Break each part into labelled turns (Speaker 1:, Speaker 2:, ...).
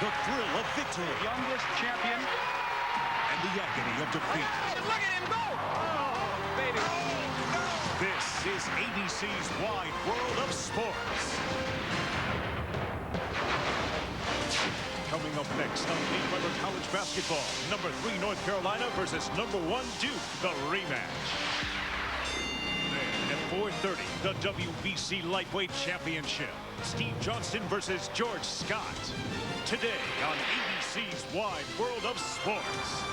Speaker 1: the thrill of victory.
Speaker 2: The youngest champion.
Speaker 1: And the agony of defeat.
Speaker 2: Look at him go! Oh, baby.
Speaker 1: This is ABC's Wide World of Sports. Coming up next on Payne Weber College Basketball, number 3 North Carolina versus number 1 Duke, the rematch. Then at 4:30, the WBC Lightweight Championship, Steve Johnston versus George Scott. Today on ABC's Wide World of Sports.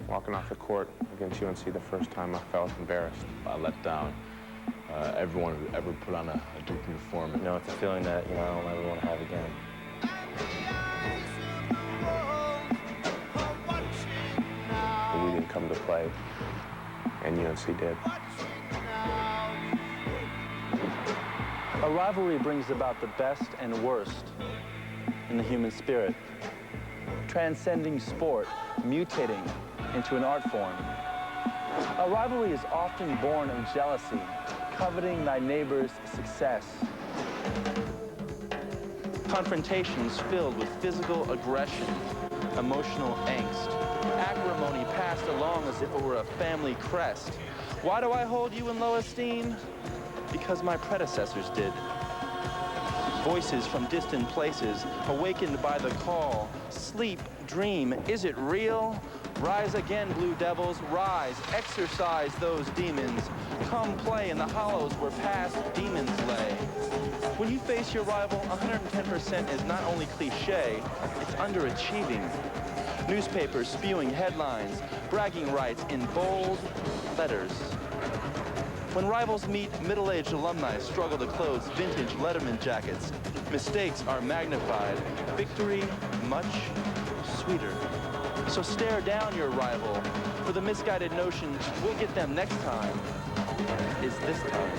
Speaker 3: Walking off the court against UNC the first time, I felt embarrassed.
Speaker 4: I let down everyone who ever put on a Duke uniform.
Speaker 3: You know, it's a feeling that, I don't ever want to have again. But we didn't come to play, and UNC did.
Speaker 5: A rivalry brings about the best and worst in the human spirit, transcending sport, mutating into an art form. A rivalry is often born of jealousy, coveting thy neighbor's success. Confrontations filled with physical aggression, emotional angst, acrimony passed along as if it were a family crest. Why do I hold you in low esteem? Because my predecessors did. Voices from distant places, awakened by the call. Sleep, dream, is it real? Rise again, Blue Devils, rise, exorcise those demons. Come play in the hollows where past demons lay. When you face your rival, 110% is not only cliche, it's underachieving. Newspapers spewing headlines, bragging rights in bold letters. When rivals meet, middle-aged alumni struggle to close vintage Letterman jackets. Mistakes are magnified, victory much sweeter. So stare down your rival, for the misguided notion, we'll get them next time, is this time.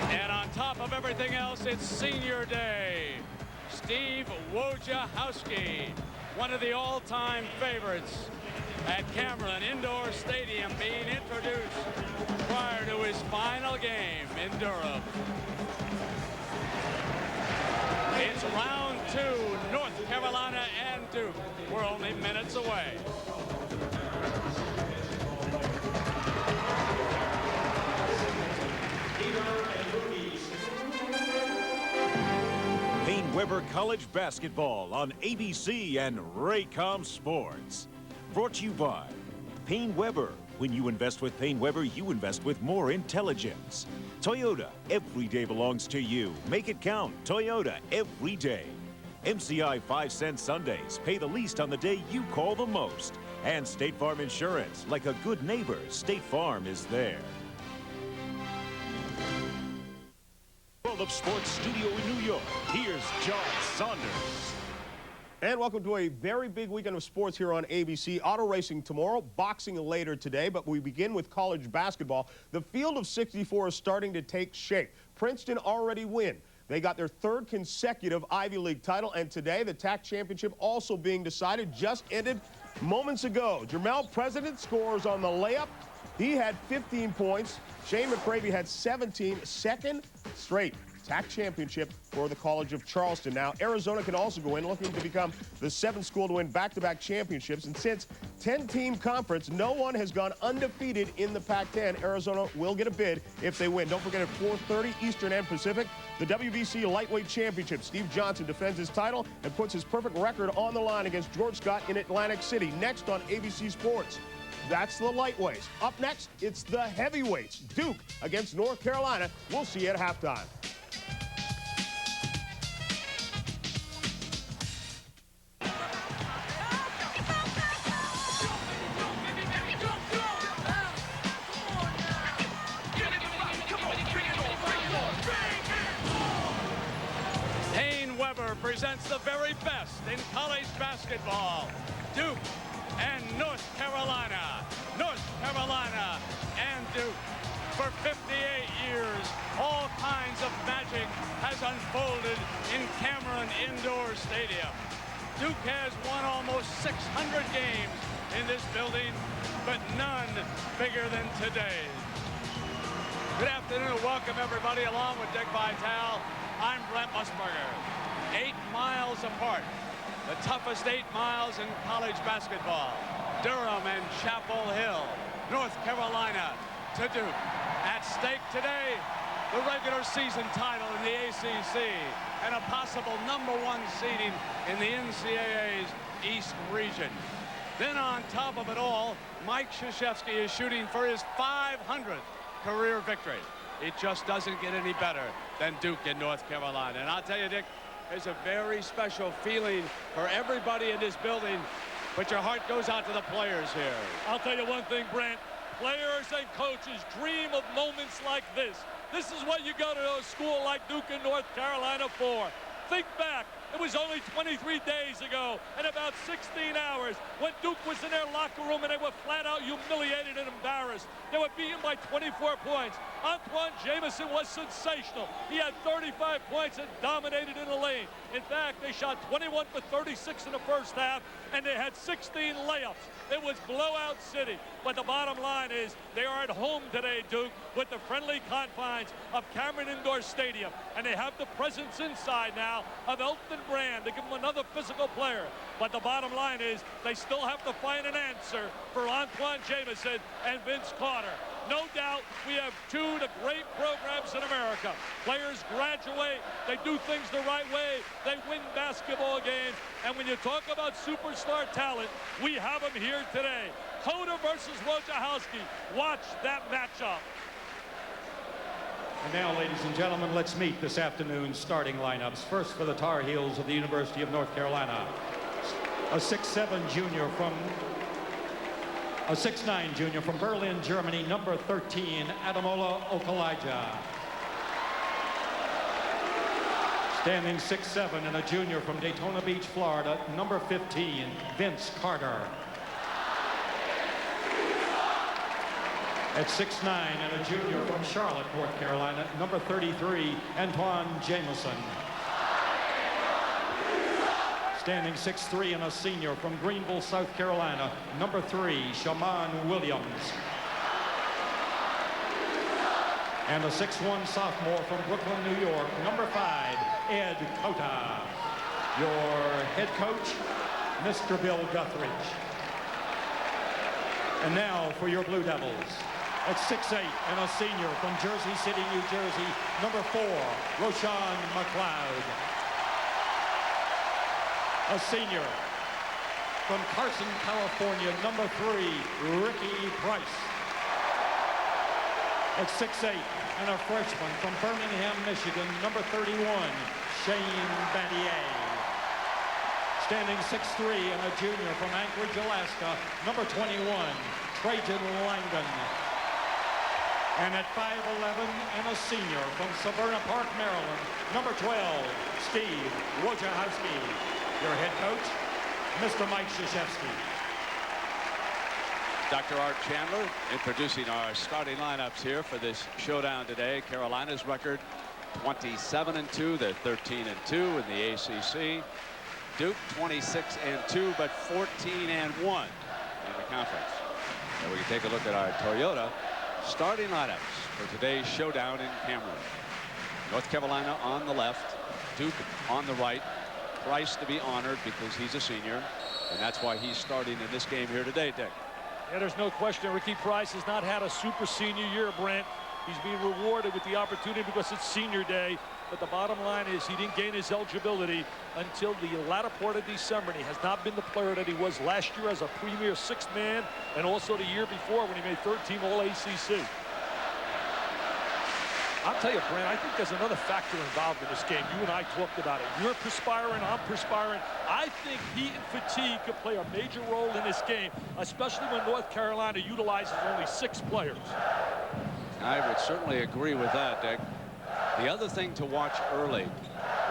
Speaker 6: And on top of everything else, it's senior day. Steve Wojciechowski, one of the all-time favorites at Cameron Indoor Stadium, being introduced prior to his final game in Durham. It's round 2, North Carolina and Duke. We're only minutes away.
Speaker 1: Payne Weber College Basketball on ABC and Raycom Sports. Brought to you by Payne Weber. When you invest with Payne Weber, you invest with more intelligence. Toyota, every day belongs to you. Make it count. Toyota, every day. MCI 5-cent Sundays. Pay the least on the day you call the most. And State Farm Insurance. Like a good neighbor, State Farm is there. World of Sports studio in New York. Here's John Saunders.
Speaker 7: And welcome to a very big weekend of sports here on ABC. Auto racing tomorrow, boxing later today, but we begin with college basketball. The field of 64 is starting to take shape. Princeton already win. They got their 3rd consecutive Ivy League title, and today the TAC championship also being decided, just ended moments ago. Jermel President scores on the layup. He had 15 points. Shane McCravey had 17, second straight TAC championship for the College of Charleston. Now, Arizona can also go in, looking to become the 7th school to win back-to-back championships. And since 10-team conference, no one has gone undefeated in the Pac-10. Arizona will get a bid if they win. Don't forget, at 4:30 Eastern and Pacific, the WBC Lightweight Championship. Steve Johnston defends his title and puts his perfect record on the line against George Scott in Atlantic City. Next on ABC Sports. That's the lightweights. Up next, it's the heavyweights. Duke against North Carolina. We'll see you at halftime.
Speaker 6: Presents the very best in college basketball. Duke and North Carolina. North Carolina and Duke. For 58 years, all kinds of magic has unfolded in Cameron Indoor Stadium. Duke has won almost 600 games in this building, but none bigger than today's. Good afternoon and welcome everybody along with Dick Vitale. I'm Brent Musburger. 8 miles apart, the toughest 8 miles in college basketball. Durham and Chapel Hill, North Carolina to Duke. At stake today, the regular season title in the ACC and a possible #1 seeding in the NCAA's East region. Then on top of it all, Mike Krzyzewski is shooting for his 500th career victory. It just doesn't get any better than Duke in North Carolina. And I'll tell you, Dick, there's a very special feeling for everybody in this building, but your heart goes out to the players here.
Speaker 8: I'll tell you one thing, Brent. Players and coaches dream of moments like this. This is what you go to a school like Duke in North Carolina for. Think back. It was only 23 days ago and about 16 hours when Duke was in their locker room and they were flat out humiliated and embarrassed. They were beaten by 24 points. Antawn Jamison was sensational. He had 35 points and dominated in the lane. In fact, they shot 21 for 36 in the first half and they had 16 layups. It was blowout city. But the bottom line is they are at home today, Duke, with the friendly confines of Cameron Indoor Stadium. And they have the presence inside now of Elton Brand to give them another physical player. But the bottom line is they still have to find an answer for Antawn Jamison and Vince Carter. No doubt we have two of the great programs in America. Players graduate, they do things the right way, they win basketball games, and when you talk about superstar talent, we have them here today. Hoda versus Wojciechowski. Watch that matchup.
Speaker 9: And now, ladies and gentlemen, let's meet this afternoon's starting lineups. First for the Tar Heels of the University of North Carolina, a 6'7" junior from a 6'9" junior from Berlin, Germany, number 13, Ademola Okulaja. Standing 6'7" and a junior from Daytona Beach, Florida, number 15, Vince Carter. At 6'9" and a junior from Charlotte, North Carolina, number 33, Antawn Jamison. Standing 6'3" and a senior from Greenville, South Carolina, number 3, Shaman Williams. And a 6'1" sophomore from Brooklyn, New York, number 5, Ed Cota. Your head coach, Mr. Bill Guthridge. And now for your Blue Devils. At 6'8" and a senior from Jersey City, New Jersey, number 4, Roshan McLeod. A senior from Carson, California, number 3, Ricky Price. At 6'8" and a freshman from Birmingham, Michigan, number 31, Shane Battier. Standing 6'3" and a junior from Anchorage, Alaska, number 21, Trajan Langdon. And at 5'11" and a senior from Severna Park, Maryland, number 12, Steve Wojciechowski. Your head coach, Mr. Mike Krzyzewski.
Speaker 6: Dr. Art Chandler introducing our starting lineups here for this showdown today. Carolina's record 27-2. They're 13-2 in the ACC. Duke 26-2, but 14-1 in the conference. And we can take a look at our Toyota starting lineups for today's showdown in Cameron. North Carolina on the left, Duke on the right. Price to be honored because he's a senior, and that's why he's starting in this game here today, Dick.
Speaker 8: Yeah, there's no question. Ricky Price has not had a super senior year, Brent. He's being rewarded with the opportunity because it's senior day. But the bottom line is he didn't gain his eligibility until the latter part of December. And he has not been the player that he was last year as a premier sixth man and also the year before when he made third team All-ACC. I'll tell you, Brent, I think there's another factor involved in this game. You and I talked about it. You're perspiring, I'm perspiring. I think heat and fatigue could play a major role in this game, especially when North Carolina utilizes only 6 players.
Speaker 6: I would certainly agree with that, Dick. The other thing to watch early,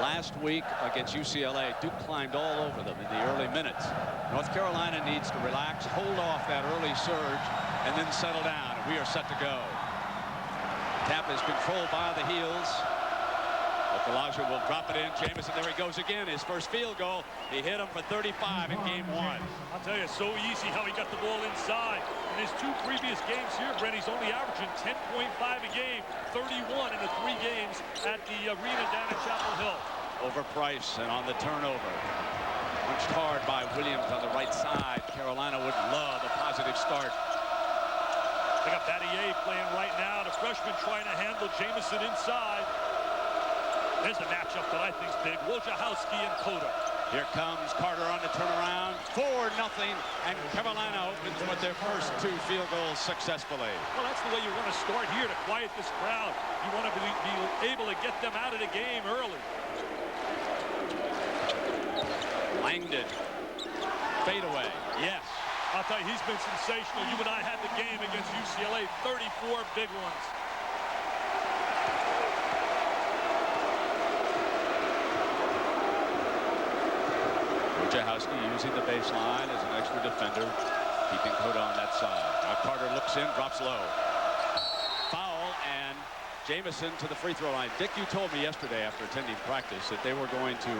Speaker 6: last week against UCLA, Duke climbed all over them in the early minutes. North Carolina needs to relax, hold off that early surge, and then settle down. We are set to go. Tap is controlled by the heels. Okalaja will drop it in. Jamison, there he goes again. His first field goal. He hit him for 35 in game 1.
Speaker 8: I'll tell you, so easy how he got the ball inside. In his 2 previous games here, Brent, he's only averaging 10.5 a game, 31 in the 3 games at the arena down at Chapel Hill.
Speaker 6: Over Price and on the turnover. Punched hard by Williams on the right side. Carolina would love a positive start.
Speaker 8: They got Battier playing right now. The freshman trying to handle Jamison inside. There's a matchup that I think is big. Wojciechowski and Cota.
Speaker 6: Here comes Carter on the turnaround. 4-0. And Carolina opens with their first 2 field goals successfully.
Speaker 8: Well, that's the way you want to start here to quiet this crowd. You want to be able to get them out of the game early.
Speaker 6: Langdon. Fade away. Yes.
Speaker 8: I'll tell you, he's been sensational. You and I had the game against UCLA. 34 big ones.
Speaker 6: Wojciechowski using the baseline as an extra defender, keeping Cota on that side. Now Carter looks in, drops low. Foul, and Jamison to the free throw line. Dick, you told me yesterday after attending practice that they were going to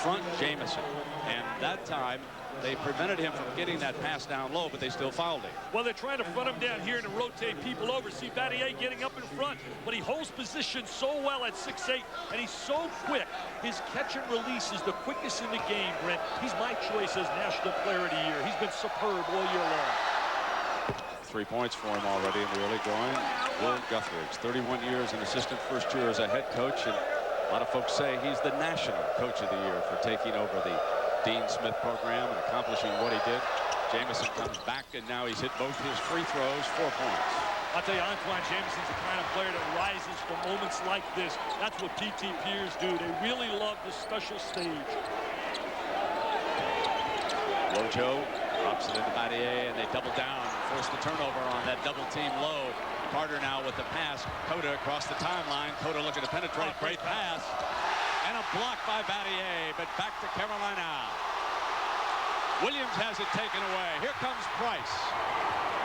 Speaker 6: front Jamison, and that time they prevented him from getting that pass down low, but they still fouled him.
Speaker 8: Well, they're trying to front him down here and rotate people over. See Battier getting up in front, but he holds position so well at 6'8", and he's so quick. His catch and release is the quickest in the game, Brent. He's my choice as National Player of the Year. He's been superb all year long.
Speaker 6: 3 points for him already in the early going. Will Guthridge, 31 years, an assistant first year as a head coach, and a lot of folks say he's the National Coach of the Year for taking over the Dean Smith program and accomplishing what he did. Jamison comes back, and now he's hit both his free throws, 4 points.
Speaker 8: I'll tell you, Antawn Jamison's the kind of player that rises for moments like this. That's what PT peers do. They really love the special stage.
Speaker 6: Wojo drops it into Battier, and they double down, force the turnover on that double team low. Carter now with the pass. Cota across the timeline. Cota looking to penetrate. Great pass. And a block by Battier, but back to Carolina. Williams has it taken away. Here comes Price.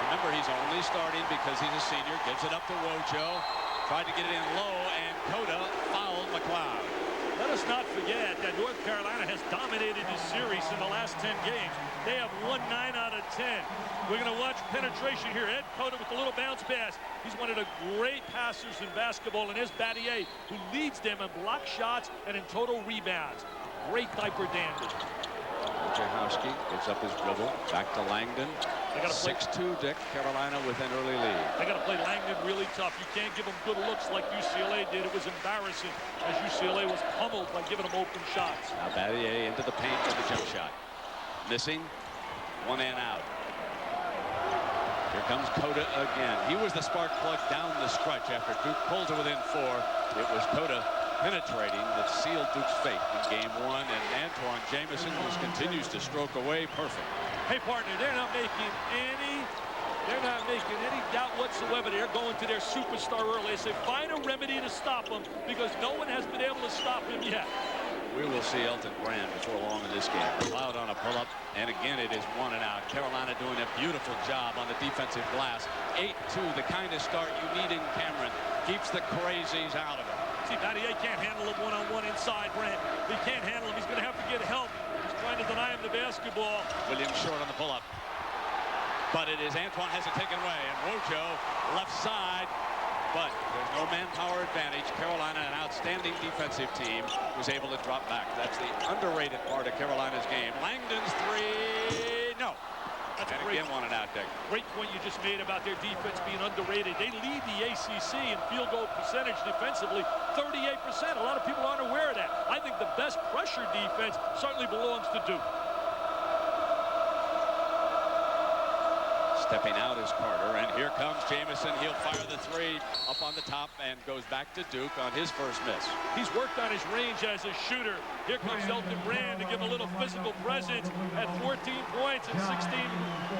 Speaker 6: Remember, he's only starting because he's a senior. Gives it up to Wojo. Tried to get it in low, and Cota fouled McLeod.
Speaker 8: Let us not forget that North Carolina has dominated this series in the last 10 games. They have won 9 out of 10. We're going to watch penetration here. Ed Cota with the little bounce pass. He's one of the great passers in basketball, and there's Battier, who leads them in block shots and in total rebounds. Great diaper dandy.
Speaker 6: Wojciechowski gives up his dribble. Back to Langdon. 6-2 Dick. Carolina with an early lead.
Speaker 8: They got to play Langdon really tough. You can't give them good looks like UCLA did. It was embarrassing as UCLA was pummeled by giving them open shots.
Speaker 6: Now Battier into the paint for the jump shot. Missing. 1 and out. Here comes Cota again. He was the spark plug down the stretch after Duke pulled to within 4. It was Cota penetrating that sealed Duke's fate in game 1, and Antawn Jamison just continues to stroke away perfect.
Speaker 8: Hey partner, they're not making any doubt whatsoever. They're going to their superstar early. They say find a remedy to stop him because no one has been able to stop him yet.
Speaker 6: We will see Elton Brand before long in this game. McLeod on a pull-up, and again it is 1 and out. Carolina doing a beautiful job on the defensive glass. 8-2, the kind of start you need in Cameron. Keeps the crazies out of it.
Speaker 8: See, Battier can't handle him one-on-one inside, Brand. He can't handle him. He's going to have to get help. He's trying to deny him the basketball.
Speaker 6: Williams short on the pull-up. But it is Antawn has it taken away, and Wojo left side. But there's no manpower advantage. Carolina, an outstanding defensive team, was able to drop back. That's the underrated part of Carolina's game. Langdon's 3, no.
Speaker 8: That's
Speaker 6: and again, 1 and out, Dick.
Speaker 8: Great point you just made about their defense being underrated. They lead the ACC in field goal percentage defensively, 38%. A lot of people aren't aware of that. I think the best pressure defense certainly belongs to Duke.
Speaker 6: Stepping out is Carter, and here comes Jamison. He'll fire the 3 up on the top and goes back to Duke on his first miss.
Speaker 8: He's worked on his range as a shooter. Here comes Elton Brand to give him a little physical presence at 14 points in 16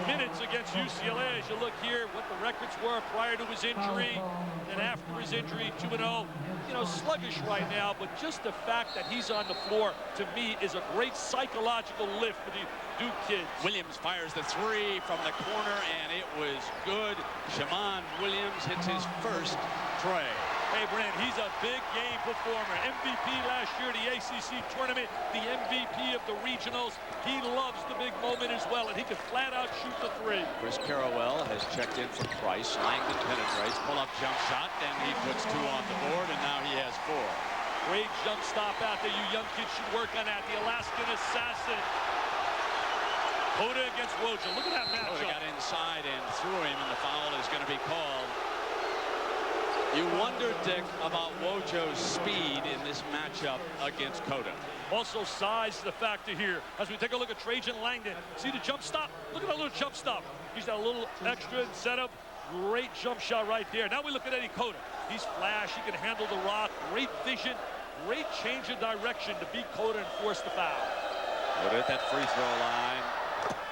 Speaker 8: minutes against UCLA. As you look here, what the records were prior to his injury and after his injury, 2-0. You know, sluggish right now, but just the fact that he's on the floor, to me, is a great psychological lift for the Duke kids.
Speaker 6: Williams fires the 3 from the corner, and it was good. Shammond Williams hits his first tray.
Speaker 8: Hey, Brand, he's a big game performer. MVP last year at the ACC tournament, the MVP of the regionals. He loves the big moment as well, and he can flat out shoot the three.
Speaker 6: Chris Carrawell has checked in for Price. Langdon penetrates, pull-up jump shot, and he puts 2 on the board, and now he has 4.
Speaker 8: Great jump stop out there. You young kids should work on that. The Alaskan assassin. Hoda against Wojciechowski. Look at that matchup.
Speaker 6: Hoda got inside and threw him, and the foul is going to be called. You wonder, Dick, about Wojo's speed in this matchup against Cota.
Speaker 8: Also, size is a factor here. As we take a look at Trajan Langdon, see the jump stop? Look at that little jump stop. He's got a little extra setup. Great jump shot right there. Now we look at Eddie Cota. He's flash. He can handle the rock. Great vision. Great change of direction to beat Cota and force the foul.
Speaker 6: Cota at that free throw line.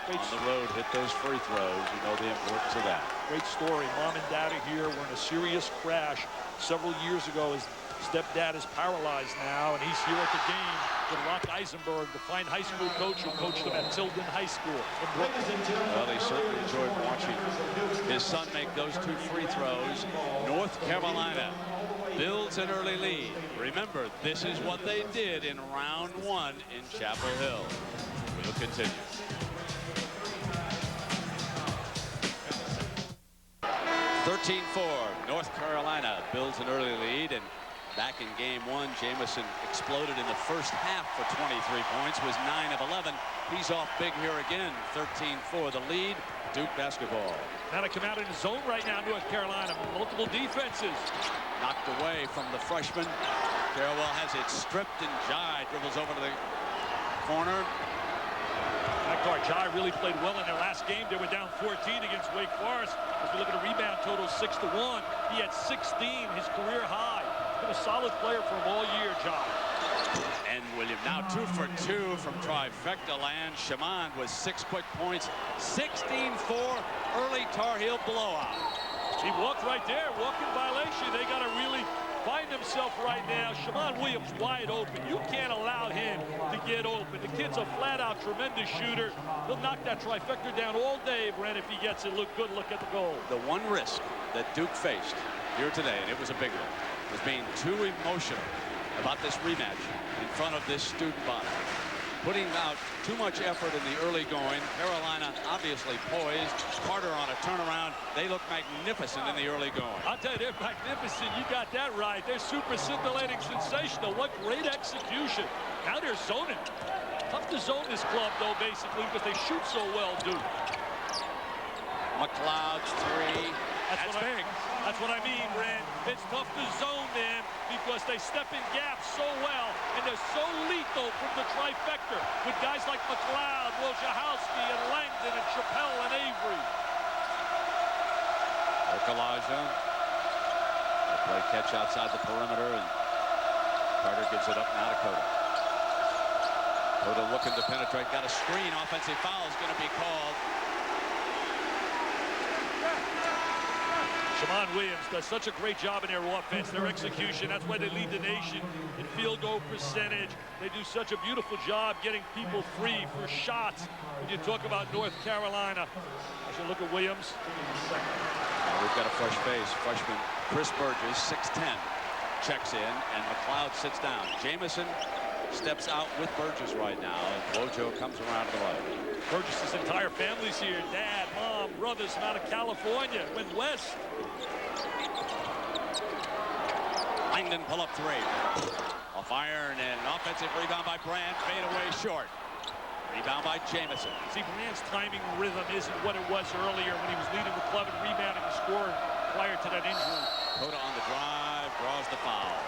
Speaker 6: On the road, hit those free throws. You know the importance of that.
Speaker 8: Great story. Mom and Dad are here. We're in a serious crash several years ago. His stepdad is paralyzed now, and he's here at the game with Locke Eisenberg, the fine high school coach who coached him at Tilden High School in Brooklyn.
Speaker 6: Well, he certainly enjoyed watching his son make those 2 free throws. North Carolina builds an early lead. Remember, this is what they did in round 1 in Chapel Hill. We'll continue. 13-4, North Carolina builds an early lead, and back in game 1, Jamison exploded in the first half for 23 points, was 9 of 11. He's off big here again, 13-4, the lead, Duke basketball.
Speaker 8: Now to come out in the zone right now, North Carolina, multiple defenses.
Speaker 6: Knocked away from the freshman. Carrawell has it stripped, and Jai dribbles over to the corner.
Speaker 8: Jai really played well in their last game. They were down 14 against Wake Forest. If you look at the rebound total, 6-1. He had 16, his career high. He's been a solid player for him all year, Jai.
Speaker 6: And William now 2 for 2 from trifecta land. Shaman with 6 quick points. 16-4, early Tar Heel blowout.
Speaker 8: He walked right there, walking violation. They got to really find himself right now. Shaman Williams wide open. You can't allow him to get open. The kid's a flat-out tremendous shooter. He'll knock that trifecta down all day, Brent, if he gets it. Look good, look at the goal.
Speaker 6: The one risk that Duke faced here today, and it was a big one, was being too emotional about this rematch in front of this student body. Putting out too much effort in the early going. Carolina obviously poised. Carter on a turnaround. They look magnificent in the early going.
Speaker 8: I'll tell you, they're magnificent. You got that right. They're super scintillating, sensational. What great execution. Now they're zoning. Tough to zone this club, though, basically, because they shoot so well, Duke.
Speaker 6: McLeod's 3.
Speaker 8: That's big. That's what I mean, Brand. It's tough to zone them because they step in gaps so well, and they're so lethal from the trifecta with guys like McLeod, Wojciechowski, and Langdon, and Chappelle, and Avery.
Speaker 6: Okalaja. They play catch outside the perimeter, and Carter gives it up now to Cota. Cota looking to penetrate. Got a screen. Offensive foul is going to be called.
Speaker 8: Shaman Williams does such a great job in their offense, their execution. That's why they lead the nation in field goal percentage. They do such a beautiful job getting people free for shots. When you talk about North Carolina, as you look at Williams.
Speaker 6: We've got a fresh face. Freshman Chris Burgess, 6'10", checks in, and McLeod sits down. Jamison steps out with Burgess right now, and Wojo comes around to the right.
Speaker 8: Burgess' entire family's here. Dad, mom, brothers from out of California. Went west.
Speaker 6: Langdon pull-up 3. Off iron, and an offensive rebound by Brand. Fade away short. Rebound by Jamison.
Speaker 8: See, Brand's timing rhythm isn't what it was earlier when he was leading the club and rebounding and scoring prior to that injury.
Speaker 6: Cota on the drive, draws the foul.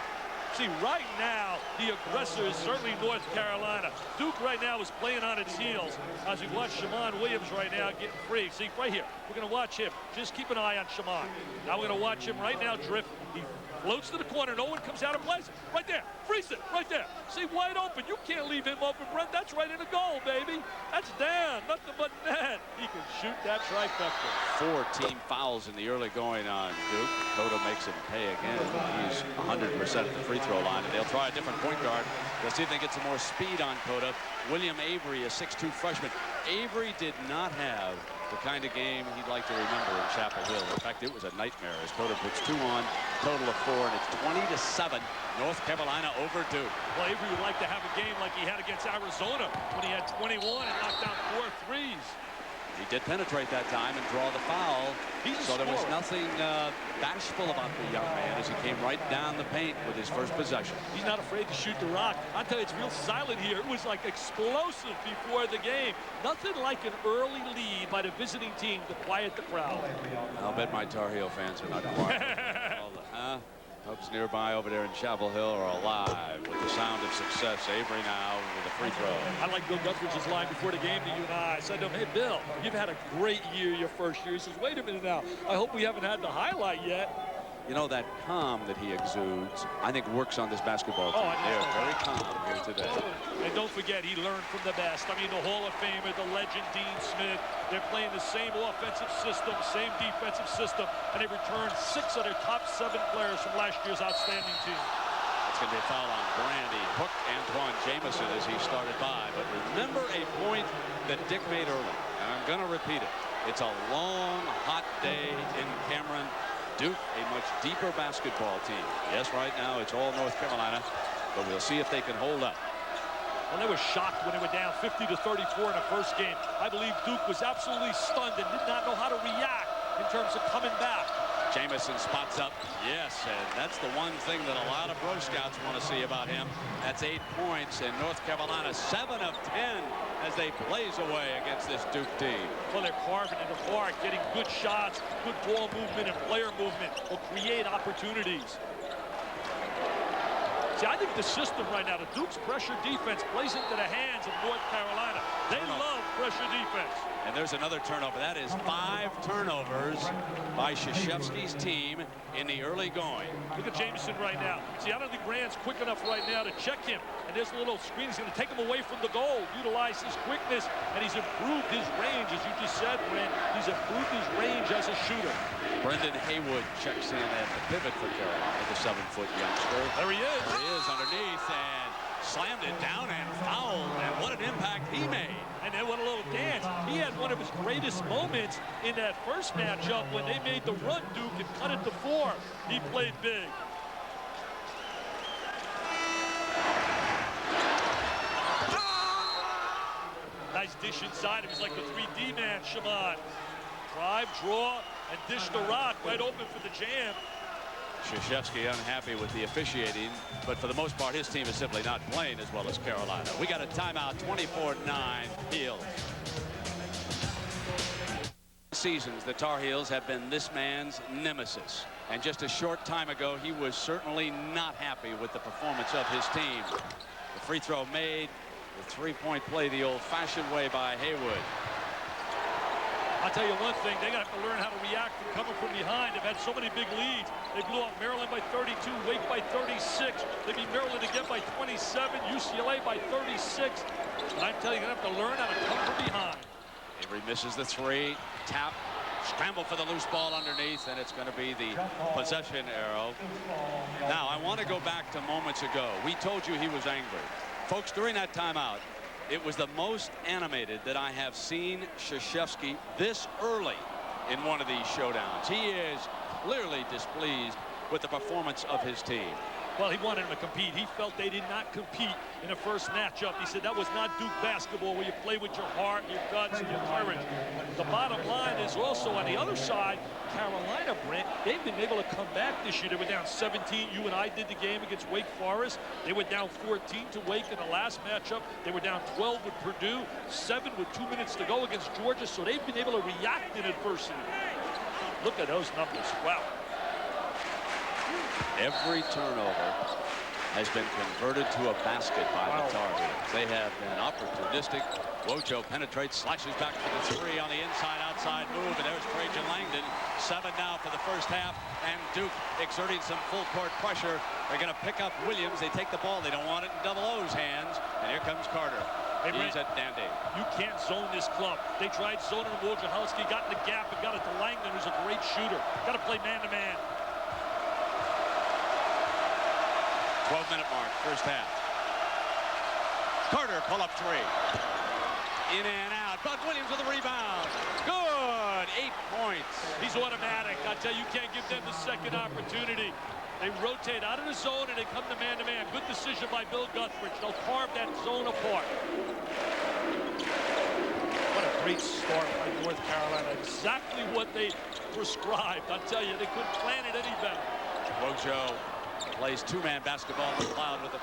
Speaker 8: See, right now, the aggressor is certainly North Carolina. Duke right now is playing on its heels as we watch Shaman Williams right now getting free. See, right here, we're going to watch him. Just keep an eye on Shaman. Now we're going to watch him right now drift. He floats to the corner. No one comes out and plays it. Right there. Freeze it. Right there. See, wide open. You can't leave him open, Brent. That's right in the goal, baby. That's down. Nothing but net. He can shoot that trifecta.
Speaker 6: 4 team fouls in the early going on Duke. Cota makes him pay again. He's 100% at the free throw throw line, and they'll try a different point guard. They'll see if they get some more speed on Cota. William Avery, a 6'2 freshman. Avery did not have the kind of game he'd like to remember in Chapel Hill. In fact, it was a nightmare as Cota puts 2 on, total of 4, and it's 20-7. North Carolina over Duke.
Speaker 8: Well, Avery would like to have a game like he had against Arizona when he had 21 and knocked down 4 threes.
Speaker 6: He did penetrate that time and draw the foul. So there was nothing bashful about the young man as he came right down the paint with his first possession.
Speaker 8: He's not afraid to shoot the rock. I'll tell you, it's real silent here. It was like explosive before the game. Nothing like an early lead by the visiting team to quiet the crowd.
Speaker 6: I'll bet my Tar Heel fans are not quiet. Folks nearby over there in Chapel Hill are alive with the sound of success. Avery now with a free throw.
Speaker 8: I like Bill Guthridge's line before the game to you and I said to him, hey, Bill, you've had a great year your first year. He says, wait a minute now. I hope we haven't had the highlight yet.
Speaker 6: You know, that calm that he exudes, I think works on this basketball team. They're very calm here today.
Speaker 8: And don't forget, he learned from the best. I mean, the Hall of Famer, the legend Dean Smith, they're playing the same offensive system, same defensive system, and they returned 6 of their top 7 players from last year's outstanding team.
Speaker 6: It's going to be a foul on Brand. He hooked Antawn Jamison as he started by. But remember a point that Dick made early, and I'm going to repeat it. It's a long, hot day in Cameron. Duke, a much deeper basketball team. Yes, right now it's all North Carolina, but we'll see if they can hold up.
Speaker 8: Well, they were shocked when they were down 50-34 in the first game. I believe Duke was absolutely stunned and did not know how to react in terms of coming back.
Speaker 6: Jamison spots up. Yes, and that's the one thing that a lot of Pro Scouts want to see about him. That's 8 points, and North Carolina 7 of 10 as they blaze away against this Duke team.
Speaker 8: Well, they're carving it apart, getting good shots, good ball movement and player movement will create opportunities. See, I think the system right now, the Duke's pressure defense plays into the hands of North Carolina. They love pressure defense.
Speaker 6: And there's another turnover. That is 5 turnovers by Krzyzewski's team in the early going.
Speaker 8: Look at Jamison right now. See, I don't think Brand's quick enough right now to check him. And there's a little screen. He's going to take him away from the goal, utilize his quickness, and he's improved his range, as you just said, Brand. He's improved his range as a shooter.
Speaker 6: Brendan Haywood checks in at the pivot for Carolina, the 7-foot youngster.
Speaker 8: There he is.
Speaker 6: There he is underneath and slammed it down and fouled. And what an impact he made.
Speaker 8: And then what a little dance. He had one of his greatest moments in that first matchup when they made the run, Duke, and cut it to 4. He played big. Nice dish inside. It was like the 3D man, Shaman. Drive, draw, and dish the rock right open for the jam.
Speaker 6: Krzyzewski unhappy with the officiating, but for the most part, his team is simply not playing as well as Carolina. We got a timeout, 24-9 Heels. Seasons, the Tar Heels have been this man's nemesis. And just a short time ago, he was certainly not happy with the performance of his team. The free throw made, the three-point play the old-fashioned way by Haywood.
Speaker 8: I'll tell you one thing, they're going to have to learn how to react from coming from behind. They've had so many big leads. They blew out Maryland by 32, Wake by 36. They beat Maryland again by 27, UCLA by 36. And I tell you, you're going to have to learn how to come from behind.
Speaker 6: Avery misses the 3, tap, scramble for the loose ball underneath, and it's going to be the possession arrow. Now, I want to go back to moments ago. We told you he was angry. Folks, during that timeout, it was the most animated that I have seen Krzyzewski this early in one of these showdowns. He is clearly displeased with the performance of his team.
Speaker 8: Well, he wanted him to compete. He felt they did not compete in the first matchup. He said that was not Duke basketball where you play with your heart, your guts, and your courage. The bottom line is also on the other side, Carolina, Brent, they've been able to come back this year. They were down 17. You and I did the game against Wake Forest. They were down 14 to Wake in the last matchup. They were down 12 with Purdue, 7 with 2 minutes to go against Georgia. So they've been able to react in adversity. Look at those numbers. Wow.
Speaker 6: Every turnover has been converted to a basket by the Tar Heels. They have been opportunistic. Wojo penetrates, slashes back for the 3 on the inside-outside move, and there's Trajan Langdon. 7 now for the first half, and Duke exerting some full-court pressure. They're going to pick up Williams. They take the ball. They don't want it in Double O's hands, and here comes Carter. He's a dandy.
Speaker 8: You can't zone this club. They tried zoning Wojciechowski, got in the gap, and got it to Langdon, who's a great shooter. Got to play man-to-man.
Speaker 6: 12-minute mark, first half. Carter, pull-up three. In and out. Bud Williams with a rebound. Good. 8 points.
Speaker 8: He's automatic. I tell you, you can't give them the second opportunity. They rotate out of the zone and they come to man-to-man. Good decision by Bill Guthridge. They'll carve that zone apart. What a great start by North Carolina. Exactly what they prescribed. I tell you, they couldn't plan it any better.
Speaker 6: Wojo plays two-man basketball in the cloud with a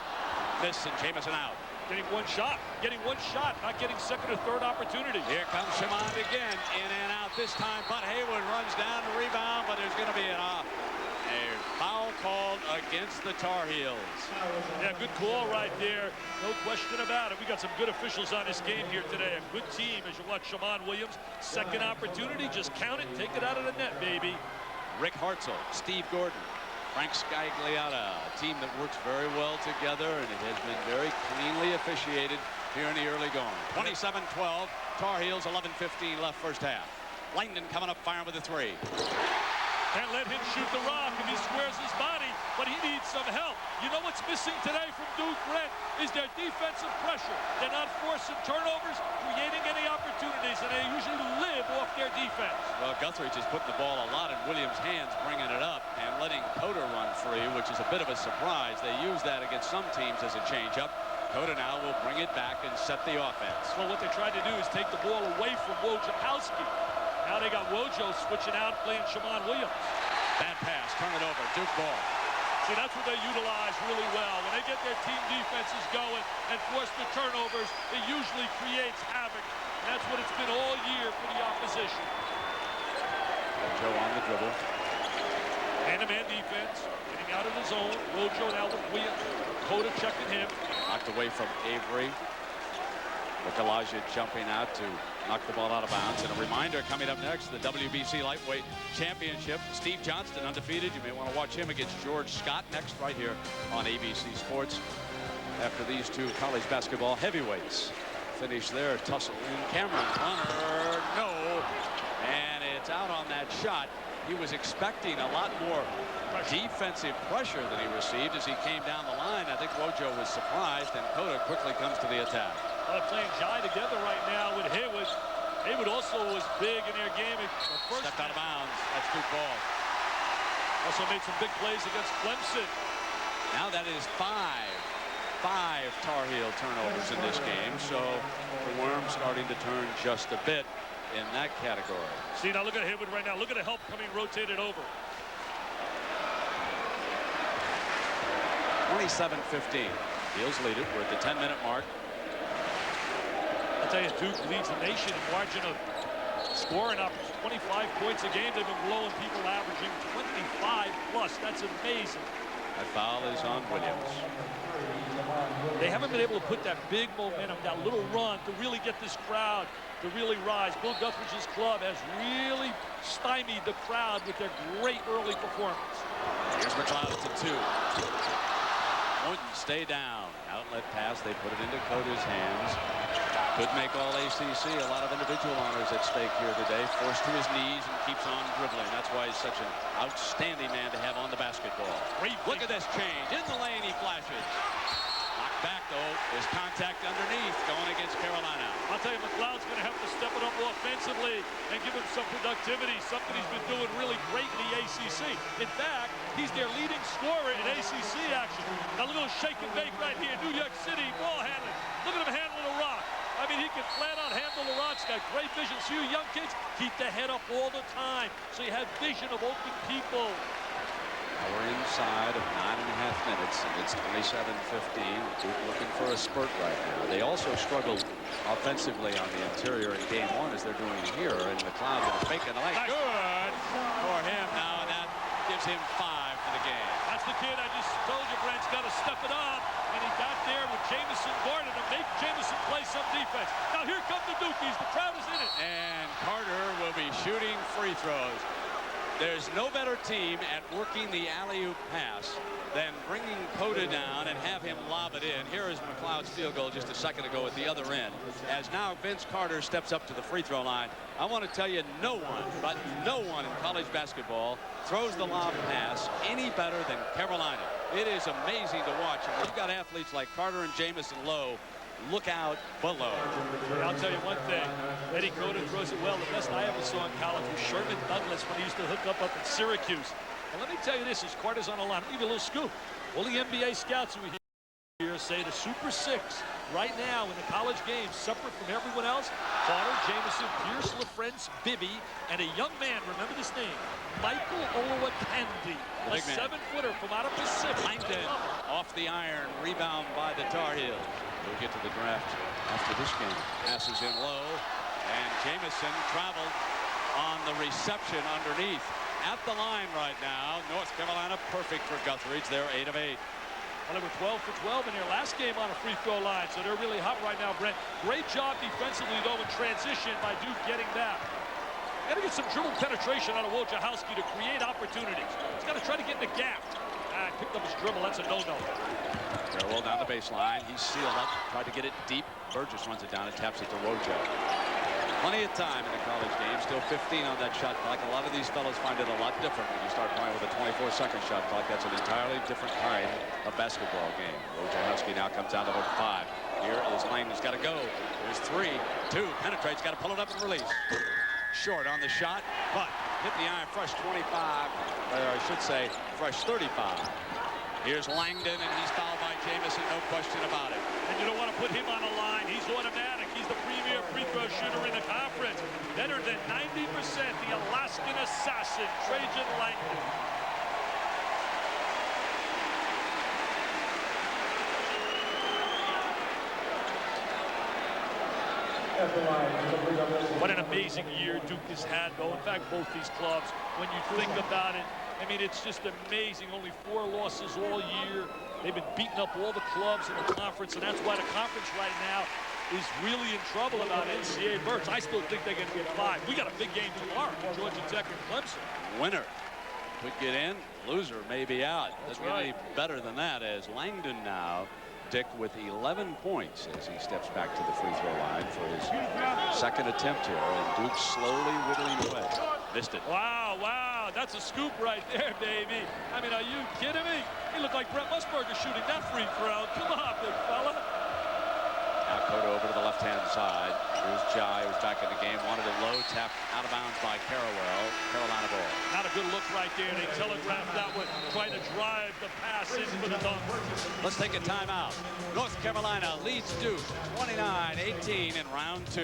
Speaker 6: miss and Jamison out.
Speaker 8: Getting one shot, not getting second or third opportunity.
Speaker 6: Here comes Shamond again, in and out this time. Bud Haywood runs down the rebound, but there's going to be a foul called against the Tar Heels.
Speaker 8: Yeah, good call right there. No question about it. We got some good officials on this game here today. A good team as you watch Shamond Williams. Second opportunity, just count it and take it out of the net, baby.
Speaker 6: Rick Hartzell, Steve Gordon, Frank Scagliotta, a team that works very well together, and it has been very cleanly officiated here in the early going. 27-12, Tar Heels, 11:15 left first half. Langdon coming up firing with a three.
Speaker 8: Can't let him shoot the rock if he squares his body, but he needs some help. You know what's missing today from Duke Red is their defensive pressure. They're not forcing turnovers, creating any opportunities, and they usually live off their defense.
Speaker 6: Well, Guthridge is putting the ball a lot in Williams' hands, bringing it up and letting Cota run free, which is a bit of a surprise. They use that against some teams as a changeup. Cota now will bring it back and set the offense.
Speaker 8: Well, what they tried to do is take the ball away from Wojciechowski. Now they got Wojo switching out, playing Shamond Williams.
Speaker 6: Bad pass, turn it over, Duke ball.
Speaker 8: See, that's what they utilize really well. When they get their team defenses going and force the turnovers, it usually creates havoc. And that's what it's been all year for the opposition.
Speaker 6: Wojo on the dribble.
Speaker 8: Man-to-man defense, getting out of the zone. Wojo now with Williams. Cota checking him.
Speaker 6: Knocked away from Avery. Elijah jumping out to knock the ball out of bounds. And a reminder, coming up next, the WBC Lightweight Championship. Steve Johnston undefeated. You may want to watch him against George Scott next right here on ABC Sports. After these two college basketball heavyweights finish their tussle in Cameron. Runner, no. And it's out on that shot. He was expecting a lot more defensive pressure than he received as he came down the line. I think Wojo was surprised, and Cota quickly comes to the attack.
Speaker 8: Playing Jai together right now with Haywood. Haywood also was big in their game.
Speaker 6: Stepped out of bounds. That's Duke ball.
Speaker 8: Also made some big plays against Clemson.
Speaker 6: Now that is five Tar Heel turnovers in this game. So the Worms starting to turn just a bit in that category.
Speaker 8: See, now look at Haywood right now. Look at the help coming rotated over.
Speaker 6: 27-15. Heels lead it. We're at the 10-minute mark.
Speaker 8: I'll tell you, Duke leads the nation in margin of scoring up 25 points a game. They've been blowing people averaging 25 plus. That's amazing.
Speaker 6: That foul is on Williams.
Speaker 8: They haven't been able to put that big momentum, that little run to really get this crowd to really rise. Bill Guthridge's club has really stymied the crowd with their great early performance.
Speaker 6: Here's McLeod to two. Wouldn't stay down. Outlet pass. They put it into Cota's hands. Could make all ACC. A lot of individual honors at stake here today. Forced to his knees and keeps on dribbling. That's why he's such an outstanding man to have on the basketball.
Speaker 8: Great.
Speaker 6: Look at this change. In the lane, he flashes. Knocked back, though. There's contact underneath going against Carolina.
Speaker 8: I'll tell you, McLeod's going to have to step it up offensively and give him some productivity, something he's been doing really great in the ACC. In fact, he's their leading scorer in ACC action. Now look at him shake and bake right here. New York City ball handling. Look at him handling the rock. I mean, he can flat out handle the rock. He's got great vision. So you young kids, keep the head up all the time so you have vision of open people.
Speaker 6: We're inside of 9.5 minutes, and it's 27-15. Duke looking for a spurt right now. They also struggled offensively on the interior in game one, as they're doing here. And McLeod is faking the light. Good for him now, and that gives him 5 for the game.
Speaker 8: That's the kid I just told you, Brent's got to step it up. And he got there with Jamison guarding him, make Jamison play some defense. Now here come the Dukies. The crowd is in it.
Speaker 6: And Carter will be shooting free throws. There's no better team at working the alley-oop pass than bringing Cota down and have him lob it in. Here is McLeod's field goal just a second ago at the other end. As now Vince Carter steps up to the free throw line. I want to tell you, no one, but no one in college basketball throws the lob pass any better than Carolina. It is amazing to watch. And when you've got athletes like Carter and Jamison Lowe, look out below.
Speaker 8: I'll tell you one thing. Eddie Cota throws it well. The best I ever saw in college was Sherman Douglas when he used to hook up at Syracuse. And let me tell you this, as Carter's on the line, I'll give you a little scoop. All the NBA scouts who are here say the Super Six right now in the college game, separate from everyone else, Carter, Jamison, Pierce, LaFrance, Bibby, and a young man, remember this name, Michael Olowokandi, a 7-footer from out of Pacific.
Speaker 6: Langdon off the iron, rebound by the Tar Heels. We'll get to the draft after this game. Passes in low, and Jamison traveled on the reception underneath. At the line right now, North Carolina perfect for Guthridge. They're 8 of 8.
Speaker 8: Well, they were 12 for 12 in their last game on a free throw line, so they're really hot right now, Brent. Great job defensively, though, in transition by Duke getting that. Got to get some dribble penetration out of Wojciechowski to create opportunities. He's got to try to get in the gap. Picked up his dribble. That's a no-no.
Speaker 6: Farewell down the baseline. He's sealed up. Tried to get it deep. Burgess runs it down and taps it to Woj. Plenty of time in the college game. Still 15 on that shot clock. A lot of these fellows find it a lot different when you start playing with a 24-second shot clock. That's an entirely different kind of basketball game. Wojciechowski now comes down to over 5. Here is Langdon. He's got to go. There's 3, 2, penetrates. Got to pull it up and release. Short on the shot, but hit the iron fresh 25, or I should say fresh 35. Here's Langdon, and he's fouled by Jamison, no question about it.
Speaker 8: And you don't want to put him on the line. He's automatic. He's the premier free throw shooter in the conference. Better than 90%, the Alaskan assassin, Trajan Langdon. What an amazing year Duke has had, though. In fact, both these clubs, when you think about it, I mean, it's just amazing. Only 4 losses all year. They've been beating up all the clubs in the conference, and that's why the conference right now is really in trouble about NCAA berths. I still think they're going to get 5. We got a big game tomorrow, Georgia Tech and Clemson.
Speaker 6: Winner could get in, loser may be out. Doesn't get any better than that, as Langdon now, Dick, with 11 points as he steps back to the free throw line for his second attempt here, and Duke slowly whittling away. Missed it.
Speaker 8: Wow, wow, that's a scoop right there, baby. I mean, are you kidding me? He looked like Brent Musburger shooting that free throw. Come on, big fella.
Speaker 6: Now Cota over to the left-hand side. Here's Jai, who's back in the game. Wanted a low tap out of bounds by Carrawell. Carolina ball.
Speaker 8: Not a good look right there. They telegraphed that one, trying to drive the pass in for the dunk.
Speaker 6: Let's take a timeout. North Carolina leads Duke 29-18 in round 2.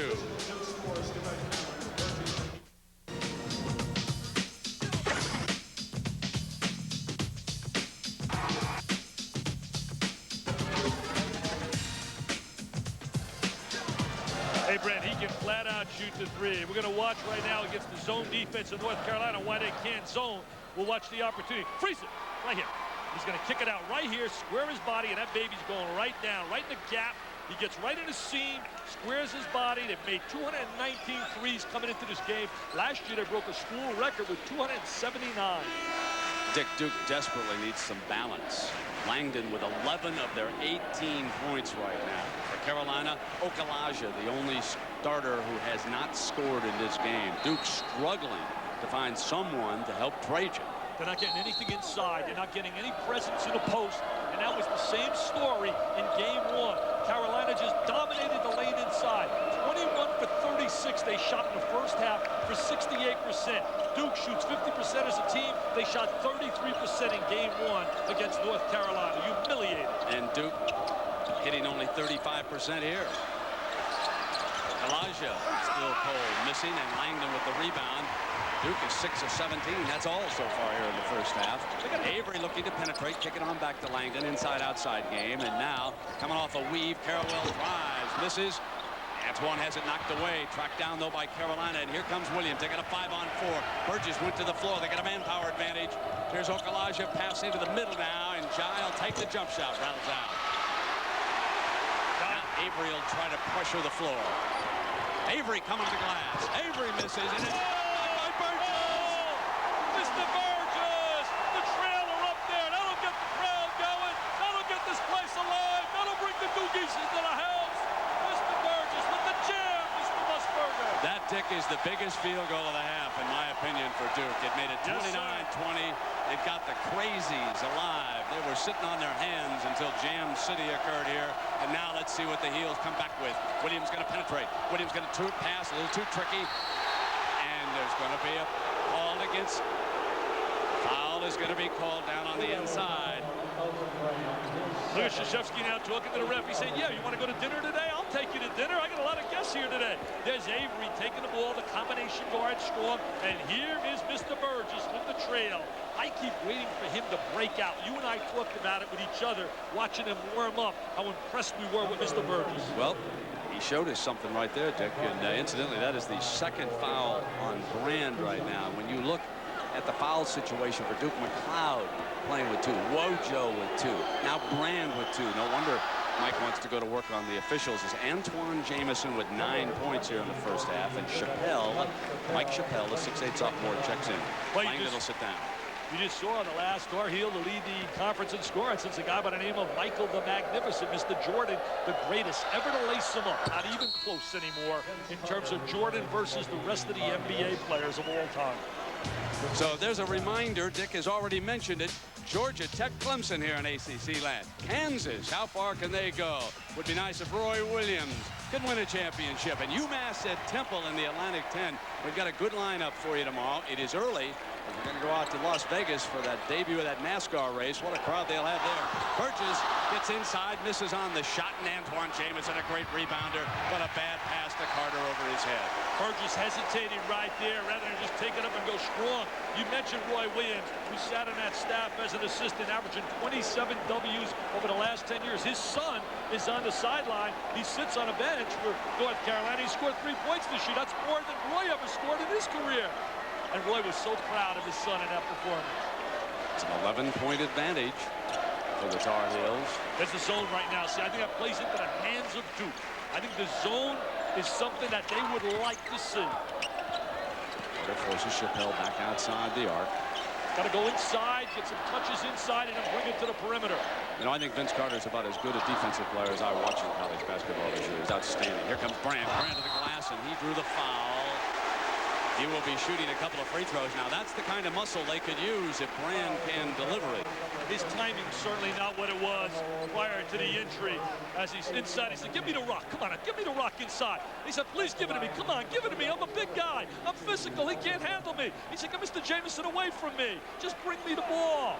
Speaker 8: Hey, Brent, he can flat out shoot the 3. We're going to watch right now against the zone defense of North Carolina. Why they can't zone, we'll watch the opportunity. Freeze it right here. He's going to kick it out right here, square his body, and that baby's going right down, right in the gap. He gets right in the seam, squares his body. They've made 219 threes coming into this game. Last year, they broke a school record with 279.
Speaker 6: Dick, Duke desperately needs some balance. Langdon with 11 of their 18 points right now. For Carolina, Okalaja, the only starter who has not scored in this game. Duke struggling to find someone to help Trajan.
Speaker 8: They're not getting anything inside. They're not getting any presence in the post. And that was the same story in game 1. Carolina just dominated the lane inside. 21 for 36 they shot in the first half for 68%. Duke shoots 50% as a team. They shot 33% in game 1 against North Carolina. Humiliated.
Speaker 6: And Duke hitting only 35% here. Elijah still cold, missing, and Langdon with the rebound. Duke is 6 of 17. That's all so far here in the first half. Avery looking to penetrate, kick it on back to Langdon. Inside-outside game. And now, coming off a weave, Carrawell drives, misses. Antoine has it knocked away. Tracked down, though, by Carolina. And here comes Williams. They got a 5-on-4. Burgess went to the floor. They got a manpower advantage. Here's Okalaja. Pass into the middle now. And Jai will take the jump shot. Rattles out. Now Avery will try to pressure the floor. Avery coming to the glass. Avery misses. And it's is the biggest field goal of the half, in my opinion, for Duke. It made it 29-20. They've got the crazies alive. They were sitting on their hands until Jam City occurred here. And now let's see what the Heels come back with. Williams going to penetrate. Williams going to pass, a little too tricky. And there's going to be a call against. Foul is going to be called down on the inside.
Speaker 8: Look at Wojciechowski now talking to the ref. He said, yeah, you want to go to dinner today? I'll take you to dinner. I got a lot of guests here today. There's Avery taking the ball, the combination guard strong. And here is Mr. Burgess with the trail. I keep waiting for him to break out. You and I talked about it with each other, watching him warm up, how impressed we were with Mr. Burgess.
Speaker 6: Well, he showed us something right there, Dick. And incidentally, that is the second foul on Brand right now. When you look at the foul situation for Duke, McLeod playing with 2, Wojo with 2, now Brand with 2. No wonder Mike wants to go to work on the officials. Is Antawn Jamison with 9 points here in the first half, and Chappelle, Mike Chappelle, the 6'8" sophomore, checks in. Langdon will sit down.
Speaker 8: You just saw the last Star Heel to lead the conference in scoring since a guy by the name of Michael the Magnificent, Mr. Jordan, the greatest ever to lace him up. Not even close anymore in terms of Jordan versus the rest of the NBA players of all time.
Speaker 6: So there's a reminder, Dick has already mentioned it. Georgia Tech, Clemson here in ACC land. Kansas, how far can they go? Would be nice if Roy Williams could win a championship. And UMass at Temple in the Atlantic 10. We've got a good lineup for you tomorrow. It is early. We're going to go out to Las Vegas for that debut of that NASCAR race. What a crowd they'll have there. Burgess gets inside, misses on the shot, and Antawn Jamison, a great rebounder, but a bad pass to Carter over his head.
Speaker 8: Burgess hesitated right there rather than just take it up and go strong. You mentioned Roy Williams, who sat on that staff as an assistant, averaging 27 W's over the last 10 years. His son is on the sideline. He sits on a bench for North Carolina. He scored 3 points this year. That's more than Roy ever scored in his career. And Roy was so proud of his son in that performance.
Speaker 6: It's an 11-point advantage for the Tar Heels.
Speaker 8: There's the zone right now. See, I think that plays into the hands of Duke. I think the zone is something that they would like to see.
Speaker 6: Carter forces Chappelle back outside the arc.
Speaker 8: Got to go inside, get some touches inside, and then bring it to the perimeter.
Speaker 6: You know, I think Vince Carter's about as good a defensive player as I watch in college basketball this year. He's outstanding. Here comes Brand. Brand to the glass, and he drew the foul. He will be shooting a couple of free throws now. That's the kind of muscle they could use if Brand can deliver it.
Speaker 8: His timing's certainly not what it was prior to the injury. As he's inside, he said, give me the rock. Come on, give me the rock inside. He said, please give it to me. Come on, give it to me. I'm a big guy. I'm physical. He can't handle me. He said, get Mr. Jamison away from me. Just bring me the ball.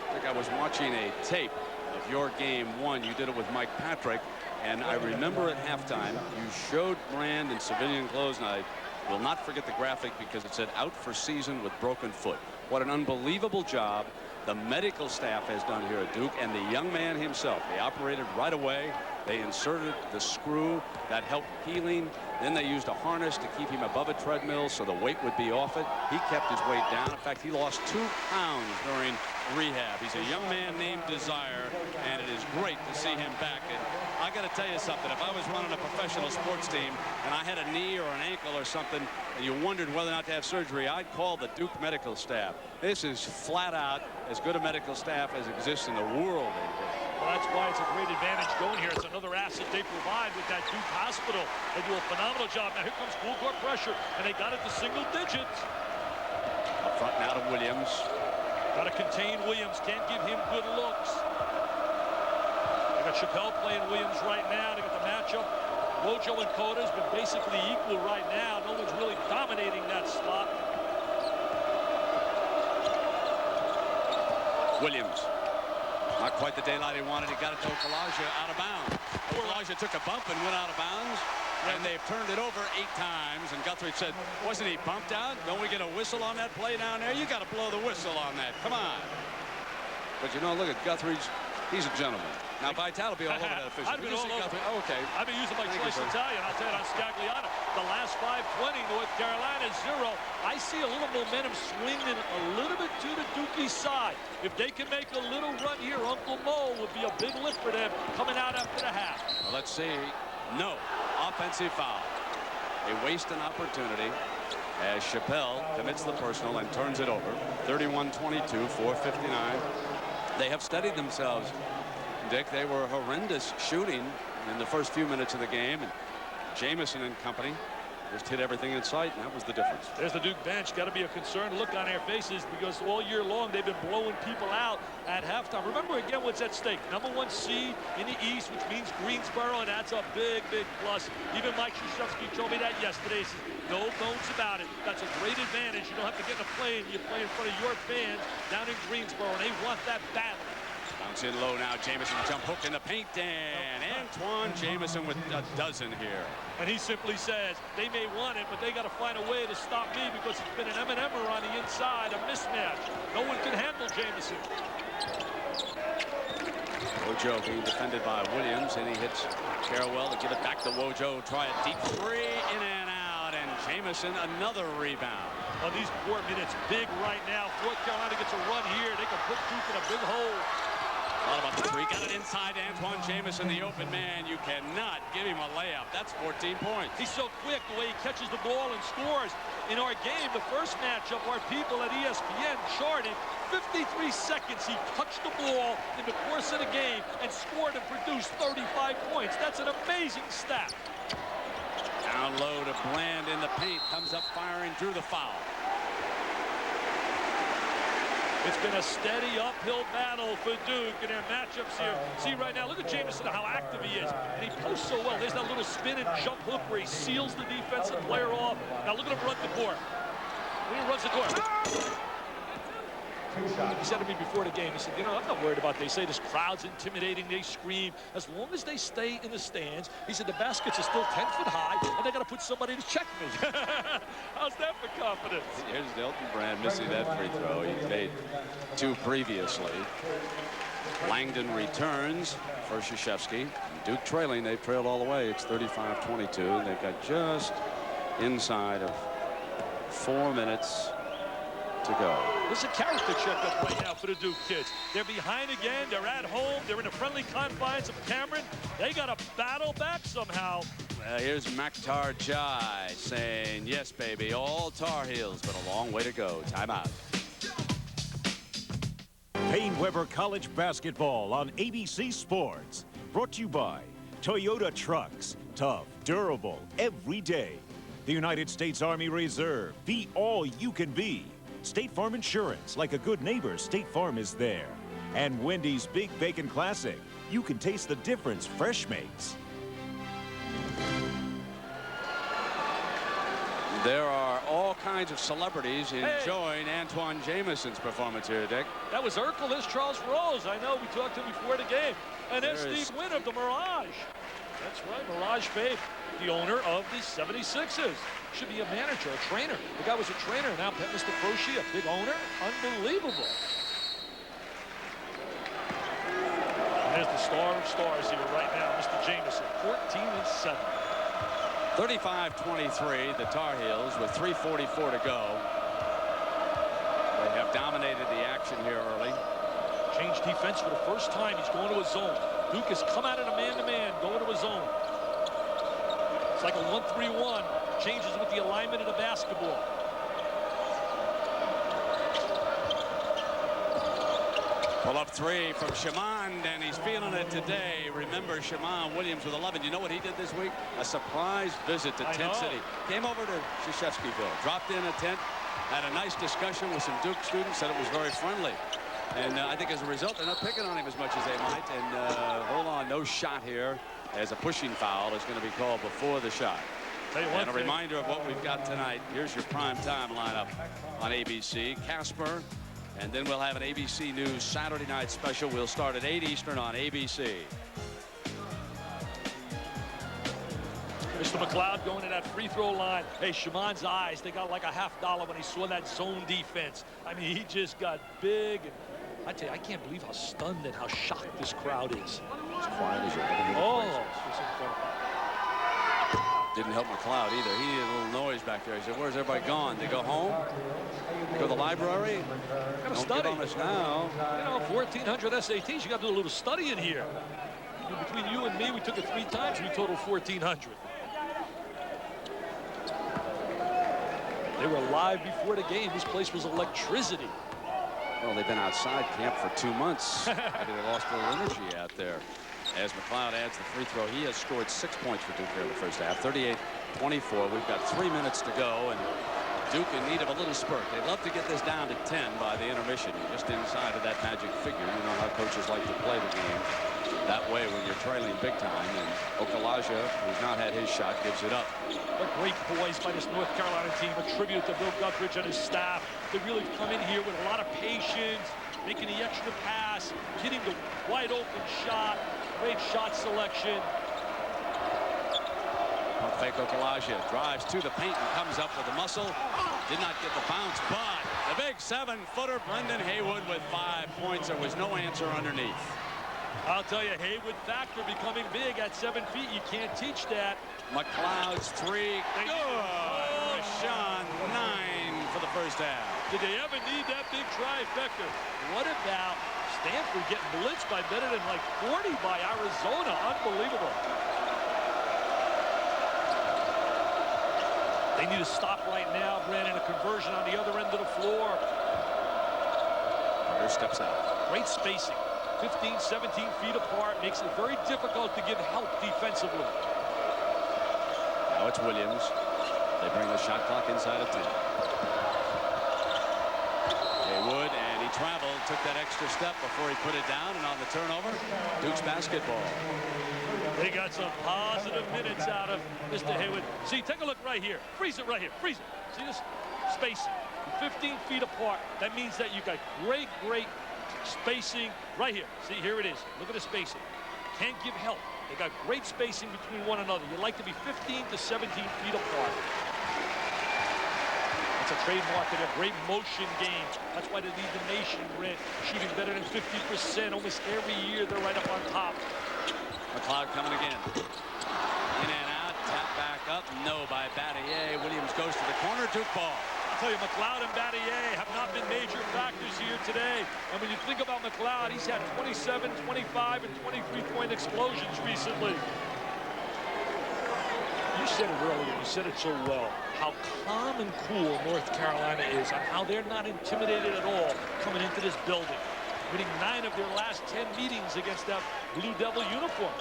Speaker 6: I think I was watching a tape of your game 1. You did it with Mike Patrick. And I remember at halftime, you showed Brand in civilian clothes, and I will not forget the graphic because it said out for season with broken foot. What an unbelievable job the medical staff has done here at Duke, and the young man himself. They operated right away. They inserted the screw that helped healing. Then they used a harness to keep him above a treadmill so the weight would be off it. He kept his weight down. In fact, he lost 2 pounds during rehab. He's a young man named Desire, and it is great to see him back. And I got to tell you something. If I was running a professional sports team and I had a knee or an ankle or something, and you wondered whether or not to have surgery, I'd call the Duke medical staff. This is flat out as good a medical staff as exists in the world.
Speaker 8: Well, that's why it's a great advantage going here. It's another asset they provide with that Duke hospital. They do a phenomenal job. Now here comes full court pressure, and they got it to single digits.
Speaker 6: Up front now to Williams.
Speaker 8: Got to contain Williams. Can't give him good looks. They got Chappelle playing Williams right now. They got the matchup. Wojo and Coda's been basically equal right now. No one's really dominating that slot.
Speaker 6: Williams. Not quite the daylight he wanted. He got it to Okalaja out of bounds. Okalaja took a bump and went out of bounds. And they've turned it over 8 times. And Guthrie said, wasn't he bumped out? Don't we get a whistle on that play down there? You got to blow the whistle on that. Come on. But you know, look at Guthrie's. He's a gentleman. Now, Vitale will be all over that official.
Speaker 8: I've been all over.
Speaker 6: Oh, okay.
Speaker 8: I've been using my choice Italian. I'll tell you on Scagliano. The last 5:20, North Carolina 0. I see a little momentum swinging a little bit to the Dukie side. If they can make a little run here, Uncle Mo would be a big lift for them coming out after the half.
Speaker 6: Well, let's see. No. Offensive foul. They waste an opportunity as Chappelle commits the personal and turns it over. 31-22, 4:59. They have steadied themselves, Dick. They were horrendous shooting in the first few minutes of the game. And Jamison and company
Speaker 10: Just hit everything in sight, and that was the difference.
Speaker 8: There's the Duke bench. Got to be a concerned look on their faces because all year long they've been blowing people out at halftime. Remember again what's at stake. #1 seed in the East, which means Greensboro, and that's a big, big plus. Even Mike Krzyzewski told me that yesterday. He said, no bones about it. That's a great advantage. You don't have to get in a plane. You play in front of your fans down in Greensboro, and they want that badly.
Speaker 10: Bounce in low now. Jamison jump hook in the paint, and Antawn Jamison with a dozen here.
Speaker 8: And he simply says, they may want it, but they got to find a way to stop me because it's been an M&M'er on the inside, a mismatch. No one can handle Jamison.
Speaker 10: Wojo being defended by Williams, and he hits Carrawell to give it back to Wojo. Try a deep three, in and out, and Jamison another rebound.
Speaker 8: On these 4 minutes, big right now. North Carolina gets a run here. They can put Duke in a big hole.
Speaker 10: Thought about the three, got it inside Antawn Jamison, the open man. You cannot give him a layup. That's 14 points.
Speaker 8: He's so quick the way he catches the ball and scores. In our game, the first matchup, our people at ESPN charted 53 seconds. He touched the ball in the course of the game and scored and produced 35 points. That's an amazing stat.
Speaker 10: Down low to Brand in the paint. Comes up firing, drew the foul.
Speaker 8: It's been a steady uphill battle for Duke in their matchups here. See right now, look at Jamison, how active he is. And he posts so well. There's that little spin and jump hook where he seals the defensive player off. Now look at him run the court. When he runs the court. He said to me before the game, he said, you know, I'm not worried about, they say this crowd's intimidating, they scream. As long as they stay in the stands, he said the baskets are still 10 foot high, and they got to put somebody to check me. How's that for confidence?
Speaker 10: Here's Elton Brand missing that free throw. He made 2 previously. Langdon returns for Krzyzewski. Duke trailing, they trailed all the way. It's 35-22. They've got just inside of 4 minutes to go.
Speaker 8: This is a character checkup right now for the Duke kids. They're behind again. They're at home. They're in the friendly confines of Cameron. They got to battle back somehow.
Speaker 10: Here's Maktar Jai saying, yes, baby, all Tar Heels, but a long way to go. Timeout.
Speaker 1: Payne Weber College Basketball on ABC Sports. Brought to you by Toyota Trucks. Tough, durable, every day. The United States Army Reserve. Be all you can be. State Farm Insurance. Like a good neighbor, State Farm is there. And Wendy's Big Bacon Classic. You can taste the difference fresh makes.
Speaker 10: There are all kinds of celebrities enjoying Antawn Jamison's performance here, Dick.
Speaker 8: That was Urkel. There's Charles Rose. I know we talked to him before the game. And there's Steve Wynn of the Mirage. That's right, Mirage Faith, the owner of the 76ers. Should be a manager, a trainer. The guy was a trainer, now Mr. Croce, a big owner. Unbelievable. And there's the star of stars here right now, Mr. Jamison, 14-7.
Speaker 10: 35-23, the Tar Heels with 3:44 to go. They have dominated the action here early.
Speaker 8: Changed defense for the first time. He's going to a zone. Duke has come out in a man-to-man, going to a zone. It's like a 1-3-1. Changes with the alignment of the basketball.
Speaker 10: Pull-up three from Shamond, and he's feeling it today. Remember, Shamond Williams with 11. You know what he did this week? A surprise visit to Tent City. Came over to Krzyzewskiville, dropped in a tent, had a nice discussion with some Duke students, said it was very friendly. And I think as a result, they're not picking on him as much as they might. And hold on, no shot here, as a pushing foul is going to be called before the shot. And a reminder of what we've got tonight. Here's your prime time lineup on ABC. Casper, and then we'll have an ABC News Saturday night special. We'll start at 8 Eastern on ABC.
Speaker 8: Mr. McLeod going to that free throw line. Hey, Shamond's eyes, they got like a $50 when he saw that zone defense. I mean, he just got big. I tell you, I can't believe how stunned and how shocked this crowd is.
Speaker 10: As quiet as you're ever.
Speaker 8: Oh, it's incredible.
Speaker 10: Didn't help McLeod either. He did a little noise back there. He said, where's everybody gone? They go home? They go to the library?
Speaker 8: Got to study.
Speaker 10: Don't get on us now.
Speaker 8: You know, 1,400 SATs. You got to do a little study in here. Between you and me, we took it 3 times. We totaled 1,400. They were live before the game. This place was electricity.
Speaker 10: Well, they've been outside camp for 2 months. Maybe they lost a little energy out there. As McLeod adds the free throw, he has scored 6 points for Duke here in the first half. 24. We've got 3 minutes to go, and Duke in need of a little spurt. They'd love to get this down to 10 by the intermission, just inside of that magic figure. You know how coaches like to play the game that way when you're trailing big time. And Okalaja, who's not had his shot, gives it up.
Speaker 8: But great poise by this North Carolina team. A tribute to Bill Guthridge and his staff. They really come in here with a lot of patience, making the extra pass, hitting the wide open shot. Great shot selection.
Speaker 10: Pump fake Okalaja drives to the paint and comes up with a muscle. Did not get the bounce, but the big 7-footer Brendan Haywood with 5 points. There was no answer underneath.
Speaker 8: I'll tell you, Haywood factor becoming big at 7 feet. You can't teach that.
Speaker 10: McLeod's 3. Good. Rashawn 9 for the first half.
Speaker 8: Did they ever need that big trifecta? What about Stanford getting blitzed by better than like 40 by Arizona? Unbelievable. They need to stop right now, Brandon. A conversion on the other end of the floor.
Speaker 10: Carter steps out.
Speaker 8: Great spacing. 15, 17 feet apart. Makes it very difficult to give help defensively.
Speaker 10: Now it's Williams. They bring the shot clock inside of 10. Haywood, and he traveled, took that extra step before he put it down, and on the turnover, Duke's basketball.
Speaker 8: They got some positive minutes out of Mr. Haywood. See, take a look right here. Freeze it right here. Freeze it. See this spacing? 15 feet apart. That means that you got great spacing right here. See, here it is. Look at the spacing. Can't give help. They got great spacing between one another. You like to be 15 to 17 feet apart. That's a trademark of their great motion game. That's why they lead the nation, Brent. Shooting better than 50% almost every year. They're right up on top.
Speaker 10: McLeod coming again. In and out, tap back up. No by Battier. Williams goes to the corner. Duke ball.
Speaker 8: I'll tell you, McLeod and Battier have not been major factors here today. And when you think about McLeod, he's had 27, 25, and 23-point explosions recently. You said it earlier. You said it so well. How calm and cool North Carolina is, and how they're not intimidated at all coming into this building. Winning 9 of their last 10 meetings against that Blue Devil uniform.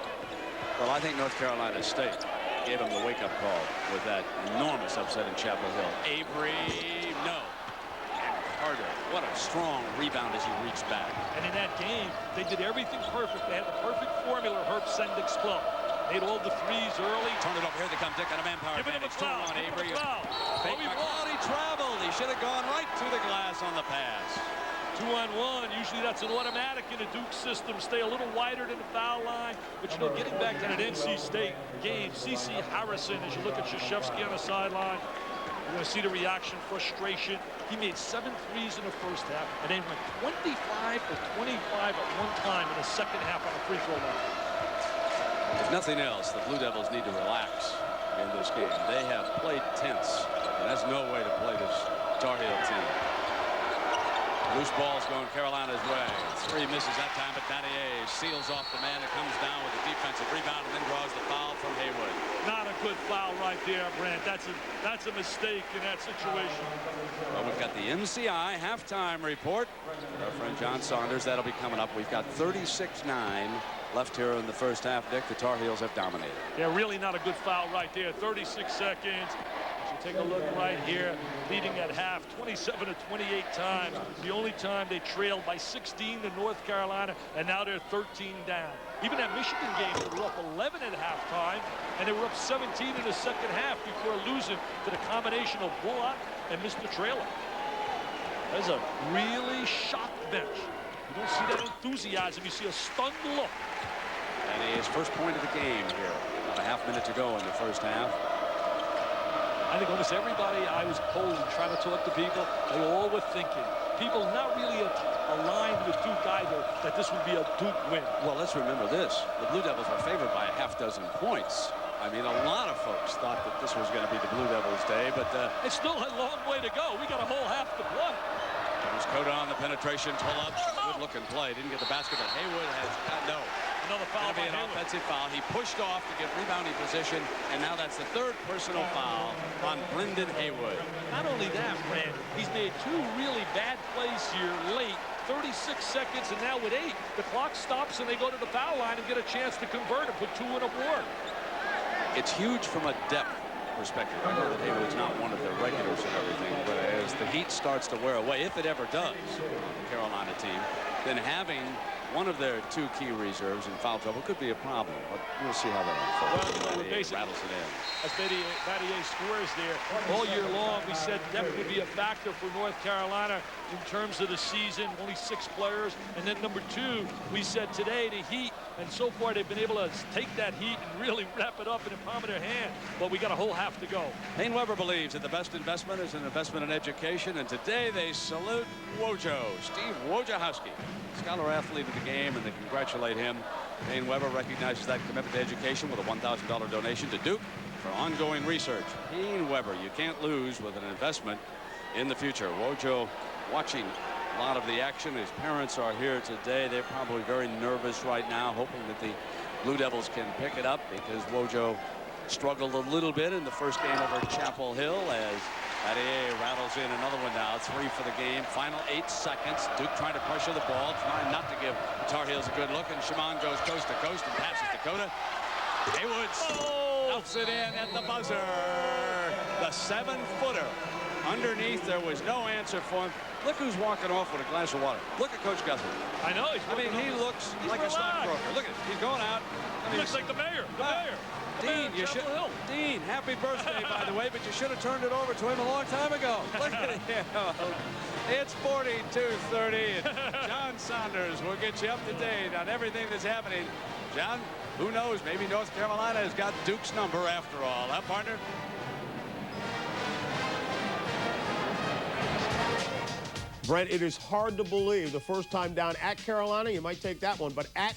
Speaker 10: Well, I think North Carolina State gave him the wake-up call with that enormous upset in Chapel Hill. Avery, no. And Carter, what a strong rebound as he reached back.
Speaker 8: And in that game, they did everything perfect. They had the perfect formula, Herb Sendik's club. Made all the threes early.
Speaker 10: Turn it over here. They come Dick on a manpower advantage. 2-1 Avery. Fake McLeod. He traveled. He should have gone right to the glass on the pass.
Speaker 8: 2-on-1, usually that's an automatic in a Duke system. Stay a little wider than the foul line. But, you know, getting back to that NC State game, C.C. Harrison, as you look at Krzyzewski on the sideline, you're going to see the reaction, frustration. He made 7 threes in the first half, and then went 25 for 25 at one time in the second half on the free throw line.
Speaker 10: If nothing else, the Blue Devils need to relax in this game. They have played tense, and that's no way to play this Tar Heel team. Loose ball's going Carolina's way. 3 misses that time, but Battier seals off the man and comes down with a defensive rebound and then draws the foul from Haywood.
Speaker 8: Not a good foul right there, Brent. That's a mistake in that situation.
Speaker 10: Well, we've got the MCI halftime report. Our friend John Saunders, that'll be coming up. We've got 36-9 left here in the first half. Dick, the Tar Heels have dominated.
Speaker 8: Yeah, really not a good foul right there. 36 seconds. Take a look right here, leading at half 27 to 28 times. The only time they trailed by 16 to North Carolina, and now they're 13 down. Even that Michigan game, they were up 11 at halftime, and they were up 17 in the second half before losing to the combination of Bullock and Mr. Trailer. There's a really shocked bench. You don't see that enthusiasm. You see a stunned look.
Speaker 10: And his first point of the game here. About a half minute to go in the first half.
Speaker 8: I think almost everybody I was polling, trying to talk to people, they all were thinking, people not really aligned with Duke either, that this would be a Duke win.
Speaker 10: Well, let's remember this. The Blue Devils were favored by a half dozen points. I mean, a lot of folks thought that this was going to be the Blue Devils' day, but
Speaker 8: it's still a long way to go. We got a whole half to play.
Speaker 10: There's Coda on the penetration pull-up. Good-looking play. Didn't get the basket, but Haywood has no.
Speaker 8: Another foul
Speaker 10: by Haywood. An offensive foul. He pushed off to get rebounding position, and now that's the 3rd personal foul on Brendan Haywood.
Speaker 8: Not only that, Brand, he's made 2 really bad plays here late. 36 seconds, and now with 8, the clock stops, and they go to the foul line and get a chance to convert and put 2 on the board.
Speaker 10: It's huge from a depth perspective. I know that Haywood's not one of their regulars and everything, but as the heat starts to wear away, if it ever does, the Carolina team, then having one of their two key reserves in foul trouble could be a problem. But we'll see how that unfolds.
Speaker 8: Well, basically,
Speaker 10: rattles it in.
Speaker 8: as Battier scores there all year long, we said depth would be a factor for North Carolina in terms of the season. Only 6 players. And then number 2, we said today the Heat, and so far they've been able to take that heat and really wrap it up in the palm of their hand. But we got a whole half to go.
Speaker 10: Payne Weber believes that the best investment is an investment in education, and today they salute Wojo, Steve Wojciechowski, scholar athlete of the game, and they congratulate him. Payne Weber recognizes that commitment to education with a $1,000 donation to Duke for ongoing research. Payne Weber, you can't lose with an investment in the future. Wojo watching a lot of the action. His parents are here today. They're probably very nervous right now, hoping that the Blue Devils can pick it up, because Wojo struggled a little bit in the first game over Chapel Hill as Battier rattles in another one now. 3 for the game. Final 8 seconds. Duke trying to pressure the ball, trying not to give the Tar Heels a good look, and Shimon goes coast to coast and passes Dakota. Haywood stuffs it in at the buzzer. The 7-footer. Underneath, there was no answer for him. Look who's walking off with a glass of water. Look at Coach Guthrie.
Speaker 8: I know.
Speaker 10: He looks like a stockbroker. Look at him. He's going out.
Speaker 8: He looks like the mayor. The mayor.
Speaker 10: Dean, Dean, happy birthday, by the way, but you should have turned it over to him a long time ago. Look at him. It's 42-30, and John Saunders will get you up to date on everything that's happening. John, who knows? Maybe North Carolina has got Duke's number after all, huh, partner?
Speaker 7: Brent, it is hard to believe the first time down at Carolina, you might take that one, but at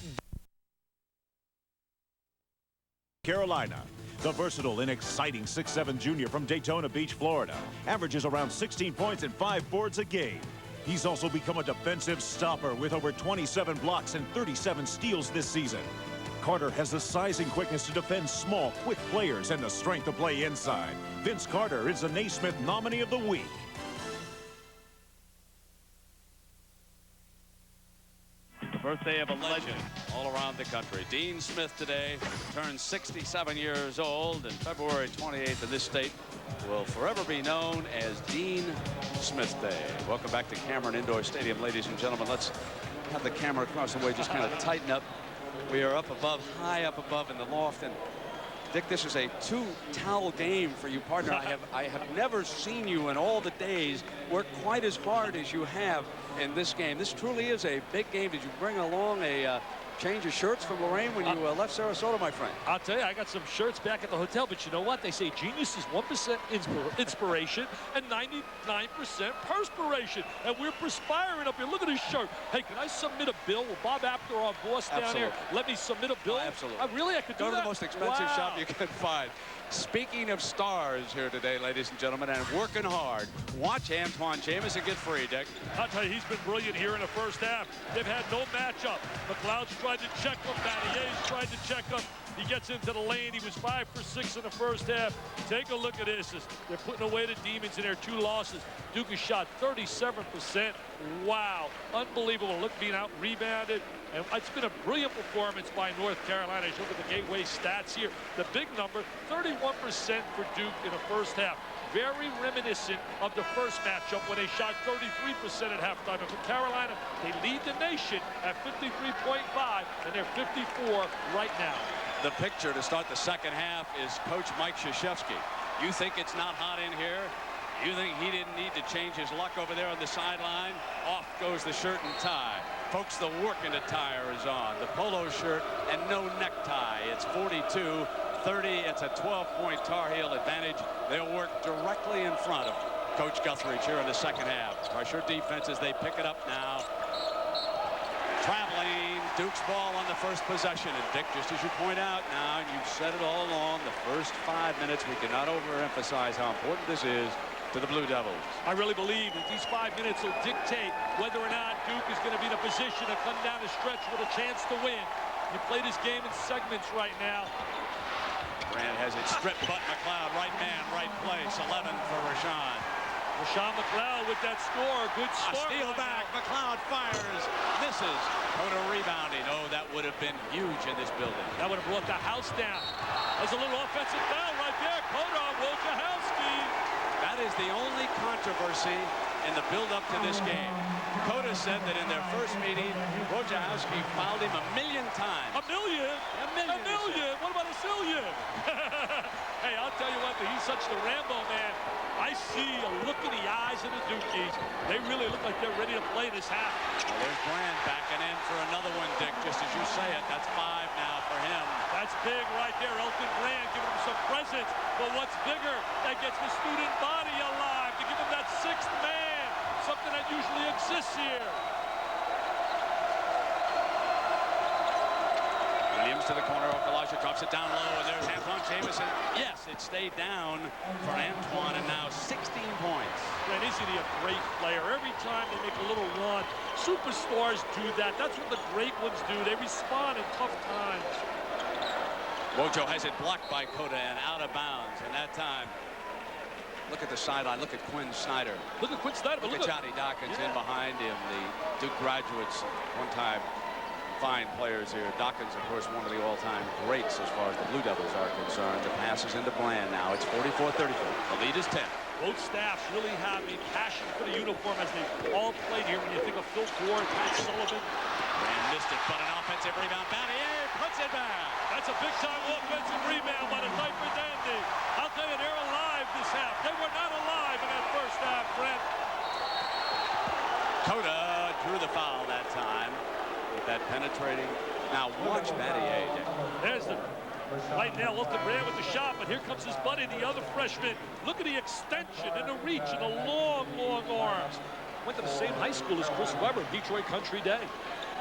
Speaker 1: Carolina, the versatile and exciting 6'7" junior from Daytona Beach, Florida, averages around 16 points and 5 boards a game. He's also become a defensive stopper with over 27 blocks and 37 steals this season. Carter has the size and quickness to defend small, quick players and the strength to play inside. Vince Carter is the Naismith nominee of the week.
Speaker 10: Birthday of a legend all around the country. Dean Smith today turns 67 years old, and February 28th in this state will forever be known as Dean Smith Day. Welcome back to Cameron Indoor Stadium, ladies and gentlemen. Let's have the camera across the way just kind of tighten up. We are up above, high up above in the loft, and Dick, this is a 2-towel game for you, partner. I have never seen you in all the days work quite as hard as you have in this game. This truly is a big game. Did you bring along a change of shirts from Lorraine when you left Sarasota, my friend?
Speaker 8: I'll tell you, I got some shirts back at the hotel, but you know what? They say genius is 1% inspiration and 99% perspiration. And we're perspiring up here. Look at this shirt. Hey, can I submit a bill? Will Bob Apter, our boss down here, let me submit a bill?
Speaker 10: Oh, absolutely.
Speaker 8: I could do that?
Speaker 10: Go to the most expensive shop you can find. Speaking of stars here today, ladies and gentlemen, and working hard, watch Antawn Jamison get free, Dick.
Speaker 8: I'll tell you, he's been brilliant here in the first half. They've had no matchup. McLeod's tried to check him. Battier's tried to check him. He gets into the lane. He was 5 for 6 in the first half. Take a look at this. They're putting away the Demons in their 2 losses. Duke has shot 37%. Wow. Unbelievable. Look, being out rebounded. And it's been a brilliant performance by North Carolina. As you look at the gateway stats here, the big number, 31% for Duke in the first half. Very reminiscent of the first matchup when they shot 33% at halftime. And for Carolina, they lead the nation at 53.5, and they're 54 right now.
Speaker 10: The picture to start the second half is Coach Mike Krzyzewski. You think it's not hot in here? You think he didn't need to change his luck over there on the sideline? Off goes the shirt and tie. Folks, the working attire is on. The polo shirt and no necktie. It's 42-30. It's a 12-point Tar Heel advantage. They'll work directly in front of Coach Guthrie here in the second half. Pressure defense as they pick it up now. Traveling, Duke's ball on the first possession. And Dick, just as you point out now, and you've said it all along, the first 5 minutes, we cannot overemphasize how important this is to the Blue Devils.
Speaker 8: I really believe that these 5 minutes will dictate whether or not Duke is going to be in a position to come down the stretch with a chance to win. You play this game in segments right now.
Speaker 10: Brand has it stripped, but McLeod, right man, right place. 11 for Rashawn.
Speaker 8: Rashawn McLeod with that score. Good score.
Speaker 10: A steal
Speaker 8: right
Speaker 10: back.
Speaker 8: now.
Speaker 10: McLeod fires. Misses. Coda rebounding. Oh, that would have been huge in this building.
Speaker 8: That would have brought the house down. There's a little offensive foul right there. Coda on Wojciechowski.
Speaker 10: That is the only controversy in the build-up to this game. Coda said that in their first meeting, Wojciechowski fouled him 1,000,000 times.
Speaker 8: A million?
Speaker 10: A million.
Speaker 8: A million? What about a zillion? Hey, I'll tell you what, he's such the Rambo man. I see a look in the eyes of the Dukies. They really look like they're ready to play this half.
Speaker 10: Well, there's Brand backing in for another one, Dick, just as you say it. That's 5 now for him.
Speaker 8: That's big right there. Elton Brand giving him some presence. But what's bigger, that gets the student body alive to give him that 6th man, something that usually exists here.
Speaker 10: Williams to the corner. Okalaja drops it down low, and there's Antawn Jamison. Yes, it stayed down for Antawn, and now 16 points.
Speaker 8: And isn't he a great player? Every time they make a little run, superstars do that. That's what the great ones do. They respond in tough times.
Speaker 10: Wojo has it blocked by Coda and out of bounds, and that time, look at the sideline. Look at Quinn Snyder.
Speaker 8: Look at Quinn Snyder.
Speaker 10: Look at Johnny Dawkins in behind him. The Duke graduates, one-time fine players here. Dawkins, of course, one of the all-time greats as far as the Blue Devils are concerned. The pass is into Bland now. It's 44-34. The lead is 10.
Speaker 8: Both staffs really have a passion for the uniform as they all played here. When you think of Phil Ford, Pat Sullivan.
Speaker 10: Brand missed it, but an offensive rebound. Battier puts it back.
Speaker 8: That's a big-time offensive rebound by the Diaper Dandy. I'll tell you, they're alive this half. They were not alive in that first half, Brent.
Speaker 10: Coda drew the foul that time. That penetrating. Now watch Battier.
Speaker 8: There's the right now. Elton Brand with the shot, but here comes his buddy, the other freshman. Look at the extension and the reach and the long, long arms. Went to the same high school as Chris Webber, Detroit Country Day.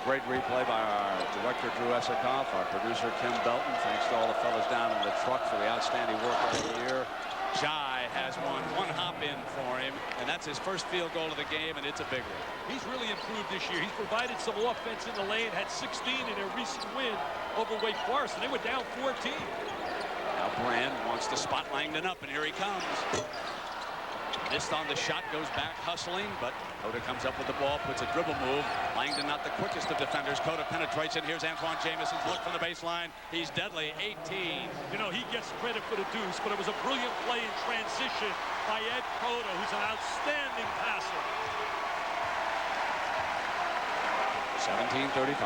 Speaker 10: Great replay by our director Drew Esikoff, our producer Kim Belton. Thanks to all the fellas down in the truck for the outstanding work of the year. Jai has one hop in for him, and that's his first field goal of the game, and it's a big one.
Speaker 8: He's really improved this year. He's provided some offense in the lane, had 16 in their recent win over Wake Forest, and they were down 14.
Speaker 10: Now Brand wants to spot Langdon up, and here he comes. Missed on the shot, goes back hustling, but Coda comes up with the ball, puts a dribble move. Langdon not the quickest of defenders. Coda penetrates, and here's Antawn Jamison's look from the baseline. He's deadly, 18.
Speaker 8: You know, he gets credit for the deuce, but it was a brilliant play in transition by Ed Coda, who's an outstanding passer.
Speaker 10: 17-35.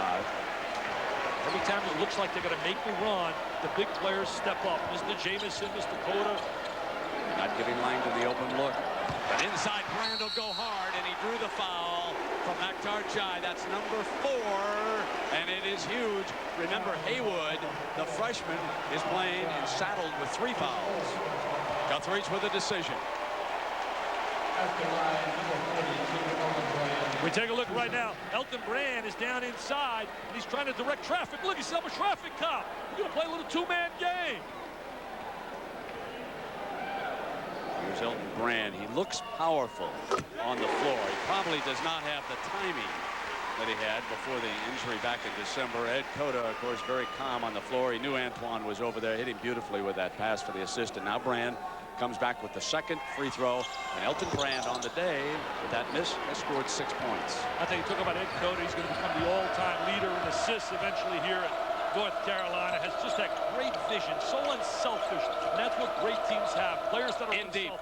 Speaker 8: Every time it looks like they're going to make the run, the big players step up. Mr. Jamison, Mr. Coda.
Speaker 10: Not giving Langdon the open look. But inside, Brand will go hard, and he drew the foul from Antawn Jai. That's number 4, and it is huge. Remember, Haywood, the freshman, is playing and saddled with 3 fouls. Guthridge with a decision.
Speaker 8: We take a look right now. Elton Brand is down inside, and he's trying to direct traffic. Look, he's up a traffic cop. He's going to play a little 2-man game.
Speaker 10: Here's Elton Brand. He looks powerful on the floor. He probably does not have the timing that he had before the injury back in December. Ed Coda, of course, very calm on the floor. He knew Antawn was over there, hitting beautifully with that pass for the assist. And now Brand comes back with the second free throw. And Elton Brand on the day, with that miss, has scored 6 points.
Speaker 8: I think you talk about Ed Coda. He's going to become the all-time leader in assists eventually here at North Carolina. Has just that great vision, so unselfish, and that's what great teams have. Players that are
Speaker 10: in deep.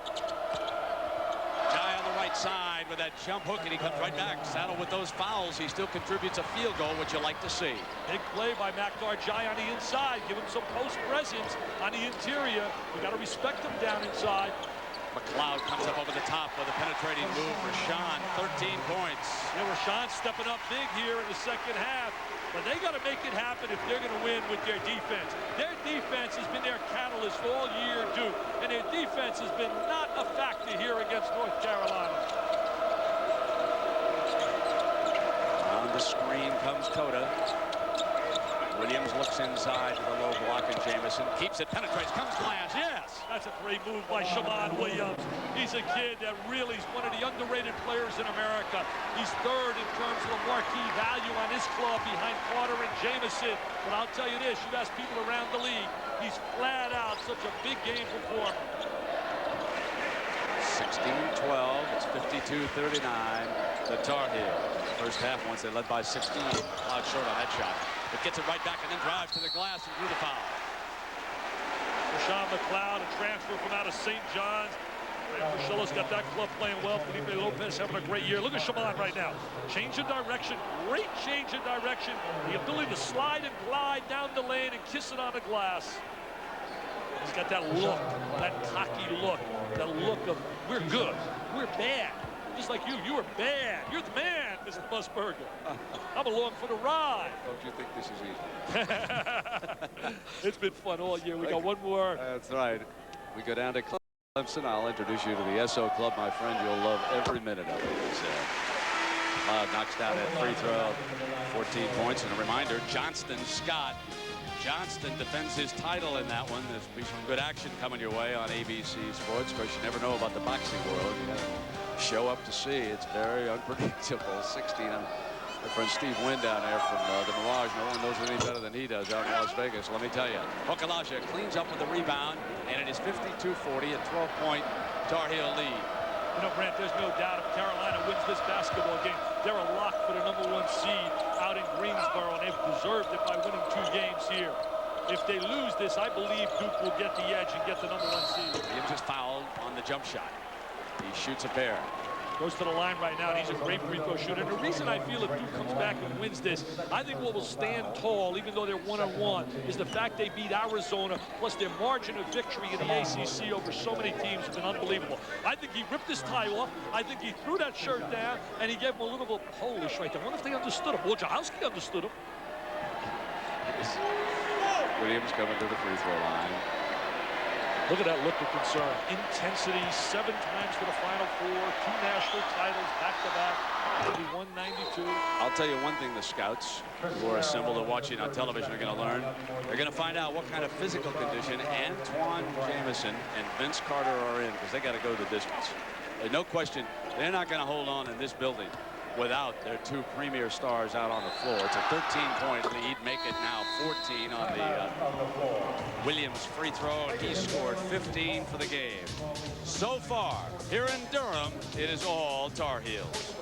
Speaker 10: Jai on the right side with that jump hook, and he comes right back. Saddled with those fouls, he still contributes a field goal, which you like to see.
Speaker 8: Big play by Antawn Jai on the inside. Give him some post presence on the interior. We got to respect him down inside.
Speaker 10: McLeod comes up over the top with a penetrating move. Rashawn, 13 points.
Speaker 8: Yeah, Rashawn stepping up big here in the second half. But they got to make it happen if they're going to win with their defense. Their defense has been their catalyst all year, Duke. And their defense has been not a factor here against North Carolina.
Speaker 10: On the screen comes Coda. Williams looks inside to the low block, and Jamison keeps it, penetrates, comes glass, yes!
Speaker 8: That's a great move by Shammond Williams. He's a kid that really is one of the underrated players in America. He's 3rd in terms of the marquee value on his club behind Carter and Jamison. But I'll tell you this, you ask people around the league, he's flat out such a big game performer.
Speaker 10: 16-12, it's 52-39, the Tar Heels. first half once they led by 16. Cloud short on that shot. But gets it right back and then drives to the glass and drew the foul.
Speaker 8: Rashawn McLeod, a transfer from out of St. John's. Priscilla's got that club playing well. Felipe Lopez having a great year. Look at Shaman right now. Change of direction. Great change of direction. The ability to slide and glide down the lane and kiss it on the glass. He's got that look, that cocky look, that look of, we're good, we're bad. Just like you are bad. You're the man, Mr. Musburger. I'm along for the ride.
Speaker 10: Don't you think this is easy?
Speaker 8: It's been fun all year. We got one more.
Speaker 10: That's right. We go down to Clemson. I'll introduce you to the SO Club, my friend. You'll love every minute of it. Knocks down that free throw, 14 points. And a reminder, Johnston defends his title in that one. There's be some good action coming your way on ABC Sports. Of course, you never know about the boxing world. You gotta show up to see. It's very unpredictable. 16. My friend Steve Wynn down there from the Mirage. No one knows it any better than he does out in Las Vegas. Let me tell you. Okalaja cleans up with the rebound, and it is 52-40, a 12-point Tar Heel lead.
Speaker 8: You know, Brant, there's no doubt if Carolina wins this basketball game, they're a lock for the #1 seed out in Greensboro, and they've deserved it by winning 2 games here. If they lose this, I believe Duke will get the edge and get the #1 seed.
Speaker 10: Williams just fouled on the jump shot. He shoots a pair.
Speaker 8: Goes to the line right now, and he's a great free throw shooter. And the reason I feel if Duke comes back and wins this, I think what will stand tall, even though they're 1-on-1, is the fact they beat Arizona, plus their margin of victory in the ACC over so many teams has been unbelievable. I think he ripped his tie off. I think he threw that shirt down, and he gave him a little bit of Polish right there. I wonder if they understood him. Wojciechowski understood him.
Speaker 10: Williams coming to the free throw line.
Speaker 8: Look at that look of concern. Intensity, 7 times for the Final Four, 2 national titles back-to-back, 91-92.
Speaker 10: I'll tell you one thing the scouts who are assembled and watching on television are going to learn. They're going to find out what kind of physical condition Antawn Jamison and Vince Carter are in, because they got to go the distance. There's no question they're not going to hold on in this building without their 2 premier stars out on the floor. It's a 13-point lead, make it now 14 on the Williams free throw, and he scored 15 for the game. So far, here in Durham, it is all Tar Heels.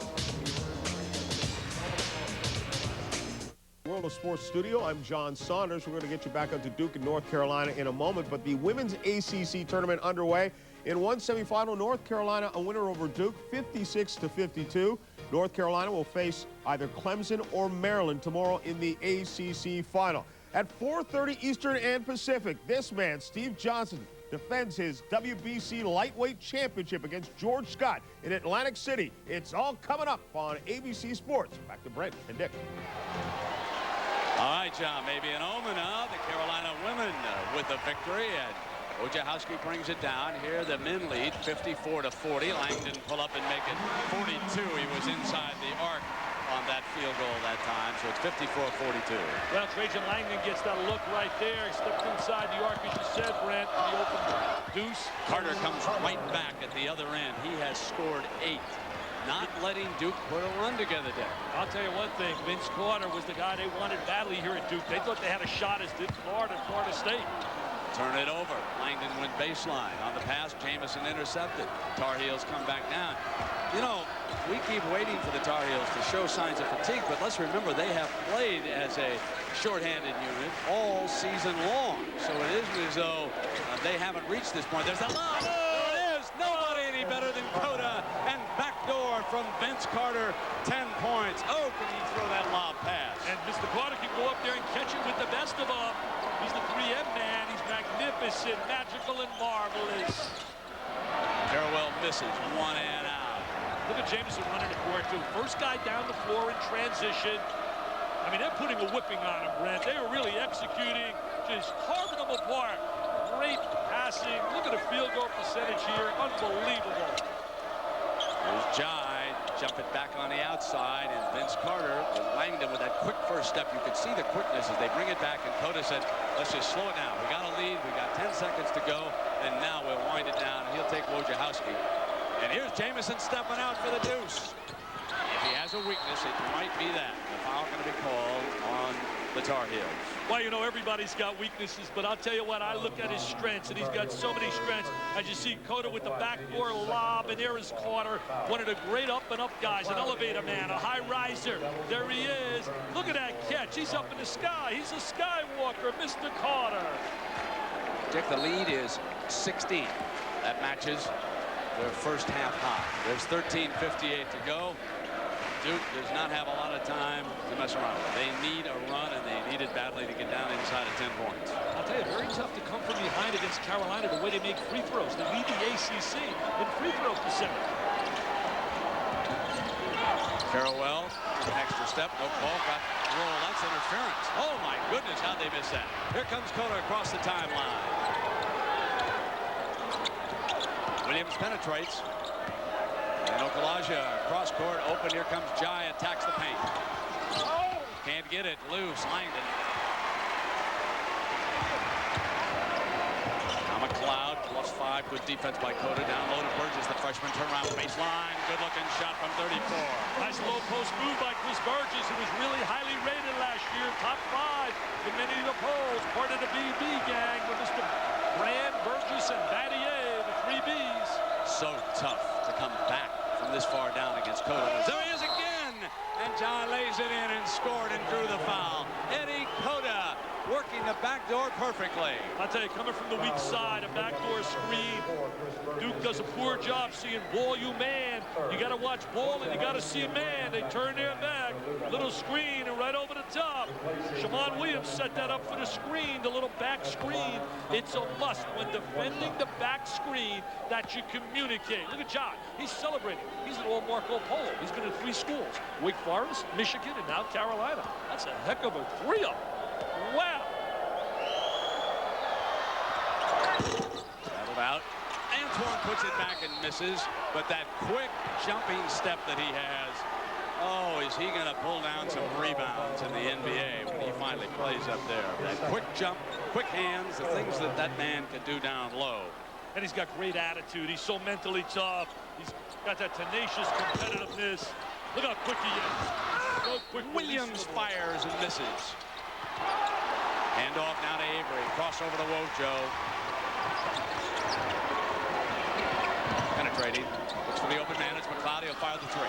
Speaker 7: World of Sports Studio, I'm John Saunders. We're going to get you back up to Duke in North Carolina in a moment, but the women's ACC tournament underway. In one semifinal, North Carolina a winner over Duke, 56-52. North Carolina will face either Clemson or Maryland tomorrow in the ACC final. At 4:30 Eastern and Pacific, this man, Steve Johnston, defends his WBC lightweight championship against George Scott in Atlantic City. It's all coming up on ABC Sports. Back to Brent and Dick.
Speaker 10: All right, John, maybe an omen of the Carolina women with the victory, and Wojciechowski brings it down. Here the men lead 54-40. Langdon pull up and make it 42. He was inside the arc on that field goal that time, so it's 54-42.
Speaker 8: Well, Trajan Langdon gets that look right there. He stepped inside the arc, as you said, Brent, the open deuce.
Speaker 10: Carter comes right back at the other end. He has scored 8. Not letting Duke put a run together, Dick.
Speaker 8: I'll tell you one thing, Vince Carter was the guy they wanted badly here at Duke. They thought they had a shot, as did Florida and Florida State.
Speaker 10: Turn it over. Langdon went baseline. On the pass, Jamison intercepted. Tar Heels come back down. You know, we keep waiting for the Tar Heels to show signs of fatigue, but let's remember they have played as a shorthanded unit all season long. So it isn't as though they haven't reached this point. There's that lob. There it is. Nobody any better than Cota. And backdoor from Vince Carter. 10 points. Oh, can he throw that lob pass?
Speaker 8: And Mr. Carter can go up there and catch it with the best of them. He's the 3M man. He's magnificent, magical, and marvelous.
Speaker 10: Farewell misses. 1 and out.
Speaker 8: Look at Jamison running the court, too. First guy down the floor in transition. I mean, they're putting a whipping on him, Brent. They were really executing, just carving them apart. Great passing. Look at the field goal percentage here. Unbelievable.
Speaker 10: There's Jai. Jump it back on the outside, and Vince Carter and Langdon with that quick first step. You can see the quickness as they bring it back, and Cota said, let's just slow it down. We got a lead. We got 10 seconds to go, and now we'll wind it down. He'll take Wojciechowski. And here's Jamison stepping out for the deuce. If he has a weakness, it might be that. The foul going to be called on the Tar Heels.
Speaker 8: Well, you know, everybody's got weaknesses, but I'll tell you what, I look at his strengths, and he's got so many strengths. As you see, Cota with the backdoor lob, and there is Carter, one of the great up-and-up guys, an elevator man, a high riser. There he is. Look at that catch. He's up in the sky. He's a skywalker, Mr. Carter.
Speaker 10: Dick, the lead is 16. That matches their first half high. There's 13:58 to go. Duke does not have a lot of time to mess around with. They need a run, and they need it badly to get down inside of 10 points.
Speaker 8: I'll tell you, very tough to come from behind against Carolina the way they make free throws. They lead the ACC in free throw percentage.
Speaker 10: Farewell, an extra step, no call, got roll. That's interference. Oh my goodness, how'd they miss that? Here comes Cota across the timeline. Williams penetrates. And Okalaja cross court, open. Here comes Jai, attacks the paint. Can't get it loose. Langdon. Now McLeod, +5. Good defense by Cota. Down low to Burgess, the freshman turnaround baseline. Good looking shot from 34.
Speaker 8: Nice low post move by Chris Burgess, who was really highly rated last year. Top 5 in many of the polls. Part of the BB gang with Mr. Brand, Burgess, and Battier, the 3 Bs.
Speaker 10: So tough to come back from this far down against Cota. There he is again, and John lays it in and scored and drew the foul. Eddie Cota working the back door perfectly.
Speaker 8: I'll tell you, coming from the weak side, a backdoor screen. Duke does a poor job seeing ball, you man. You got to watch ball and you got to see man. They turn their back, little screen, and right over the top. Shammond Williams set that up for the screen, the little back screen. It's a must when defending the back screen that you communicate. Look at John. He's celebrating. He's an all Marco Polo. He's been in 3 schools: Wake Forest, Michigan, and now Carolina. That's a heck of a 3-up. Wow.
Speaker 10: Battled out. Antawn puts it back and misses, but that quick jumping step that he has, oh, is he going to pull down some rebounds in the NBA when he finally plays up there? That quick jump, quick hands, the things that that man can do down low.
Speaker 8: And he's got great attitude. He's so mentally tough. He's got that tenacious competitiveness. Look how quick he is. So quick.
Speaker 10: Williams fires and misses. Handoff now to Avery. Cross over to Wojo. Penetrating. Looks for the open man. It's McLeod. He'll fire the 3.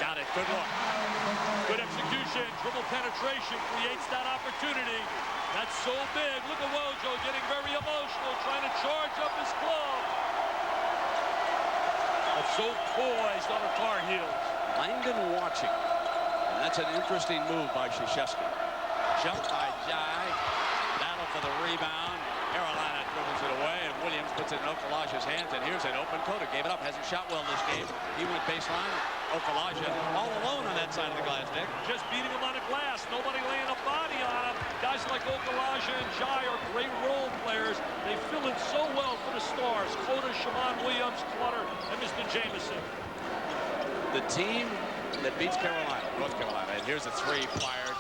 Speaker 10: Got it. Good look.
Speaker 8: Good execution. Dribble penetration creates that opportunity. That's so big. Look at Wojo getting very emotional, trying to charge up his glove. That's so poised on the Tar Heels.
Speaker 10: Langdon watching. And that's an interesting move by Wojciechowski. Jump by Jai. Battle for the rebound. Carolina dribbles it away, and Williams puts it in Okalaja's hands, and here's an open Cota. Gave it up, hasn't shot well this game. He went baseline. Okalaja all alone on that side of the glass, Dick.
Speaker 8: Just beating him on the glass. Nobody laying a body on him. Guys like Okalaja and Jai are great role players. They fill in so well for the Stars. Cota, Shammond Williams, Clutter, and Mr. Jamison.
Speaker 10: The team that beats Carolina, North Carolina, and here's a 3 fired.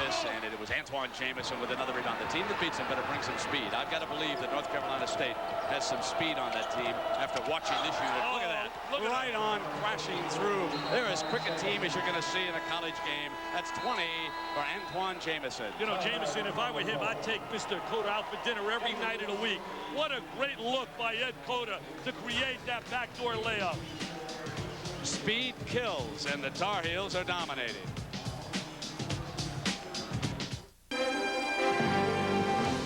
Speaker 10: Miss, and it was Antawn Jamison with another rebound. The team that beats them better bring some speed. I've got to believe that North Carolina State has some speed on that team after watching this unit. Look at that. Right on, crashing through. They're as quick a team as you're going to see in a college game. That's 20 for Antawn Jamison.
Speaker 8: You know, Jamison, if I were him, I'd take Mr. Cota out for dinner every night of the week. What a great look by Ed Cota to create that backdoor layup.
Speaker 10: Speed kills, and the Tar Heels are dominating.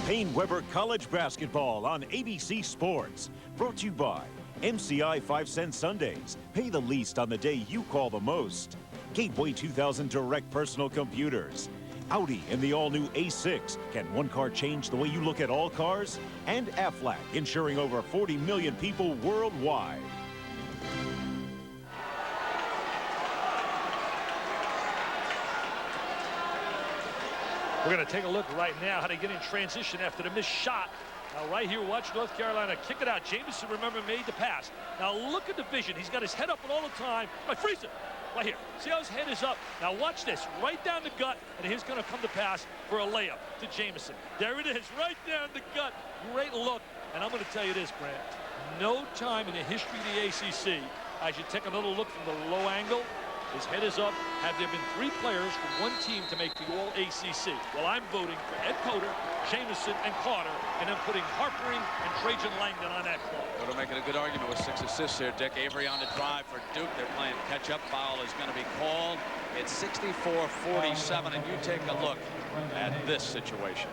Speaker 1: Payne Weber College Basketball on ABC Sports. Brought to you by MCI 5-cent Sundays. Pay the least on the day you call the most. Gateway 2000 Direct Personal Computers. Audi and the all-new A6. Can one car change the way you look at all cars? And Aflac, insuring over 40 million people worldwide.
Speaker 8: We're going to take a look right now how they get in transition after the missed shot. Now right here, watch North Carolina kick it out. Jamison, remember, made the pass. Now look at the vision. He's got his head up all the time. Right, freeze it. Right here. See how his head is up? Now watch this. Right down the gut, and here's going to come the pass for a layup to Jamison. There it is, right down the gut. Great look. And I'm going to tell you this, Brant. No time in the history of the ACC, as you take another look from the low angle, His head is up. Have there been 3 players from one team to make the All-ACC? Well, I'm voting for Ed Coder, Jamison, and Carter, and I'm putting Harpering and Trajan Langdon on that club.
Speaker 10: We're making a good argument with 6 assists here. Dick Avery on the drive for Duke. They're playing catch-up. Foul is going to be called. It's 64-47, and you take a look at this situation.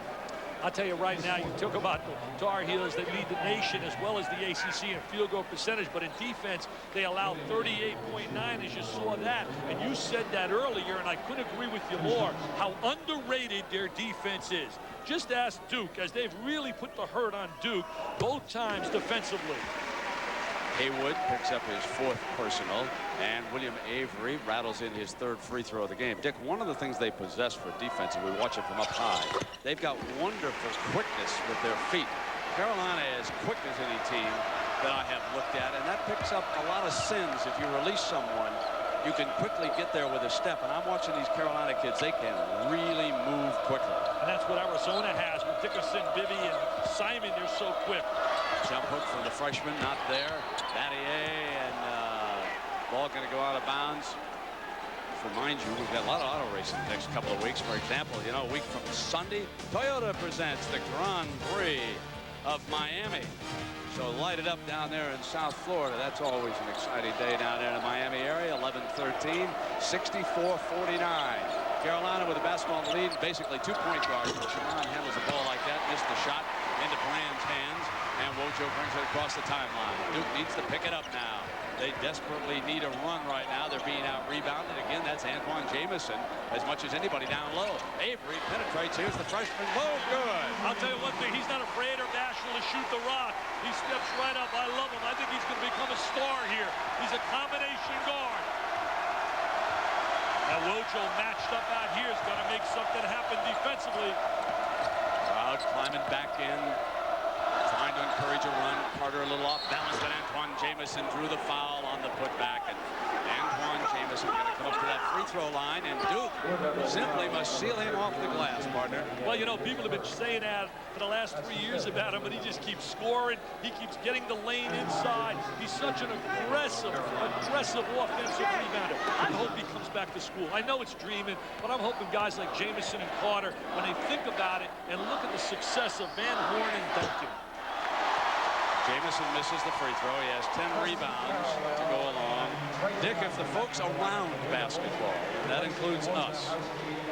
Speaker 8: I'll tell you right now, you talk about the Tar Heels that lead the nation as well as the ACC in field goal percentage, but in defense, they allow 38.9, as you saw that. And you said that earlier, and I couldn't agree with you more, how underrated their defense is. Just ask Duke, as they've really put the hurt on Duke both times defensively.
Speaker 10: Haywood picks up his 4th personal, and William Avery rattles in his 3rd free throw of the game. Dick, one of the things they possess for defense, and we watch it from up high, they've got wonderful quickness with their feet. Carolina is quick as any team that I have looked at, and that picks up a lot of sins. If you release someone, you can quickly get there with a step, and I'm watching these Carolina kids. They can really move quickly.
Speaker 8: And that's what Arizona has with Dickerson, Bibby, and Simon. They're so quick.
Speaker 10: Jump hook from the freshman, not there. Battier, and ball going to go out of bounds. Remind you, we've got a lot of auto racing the next couple of weeks. For example, you know, a week from Sunday, Toyota presents the Grand Prix of Miami. So light it up down there in South Florida. That's always an exciting day down there in the Miami area. 11-13, 64-49. Carolina with a basketball lead, basically 2 point guards. Shaman handles the ball like that, missed the shot into Brand's hands, and Wojo brings it across the timeline. Duke needs to pick it up now. They desperately need a run right now. They're being out-rebounded. Again, that's Antawn Jamison as much as anybody down low. Avery penetrates. Here's the freshman. Low, good.
Speaker 8: I'll tell you one thing. He's not afraid or bashful to shoot the rock. He steps right up. I love him. I think he's going to become a star here. He's a combination guard. Now, Wojo matched up out here is going to make something happen defensively.
Speaker 10: Crowd climbing back in. Trying to encourage a run. Carter a little off balance, but Antawn Jamison drew the foul on the putback. And Antawn Jamison going to come up to that free throw line, and Duke simply must seal him off the glass, partner.
Speaker 8: Well, you know, people have been saying that for the last 3 years about him, but he just keeps scoring. He keeps getting the lane inside. He's such an aggressive offensive rebounder. I hope he comes back to school. I know it's dreaming, but I'm hoping guys like Jamison and Carter, when they think about it and look at the success of Van Horn and Duncan.
Speaker 10: Jamison misses the free throw. He has 10 rebounds to go along. Dick, if the folks around basketball, that includes us,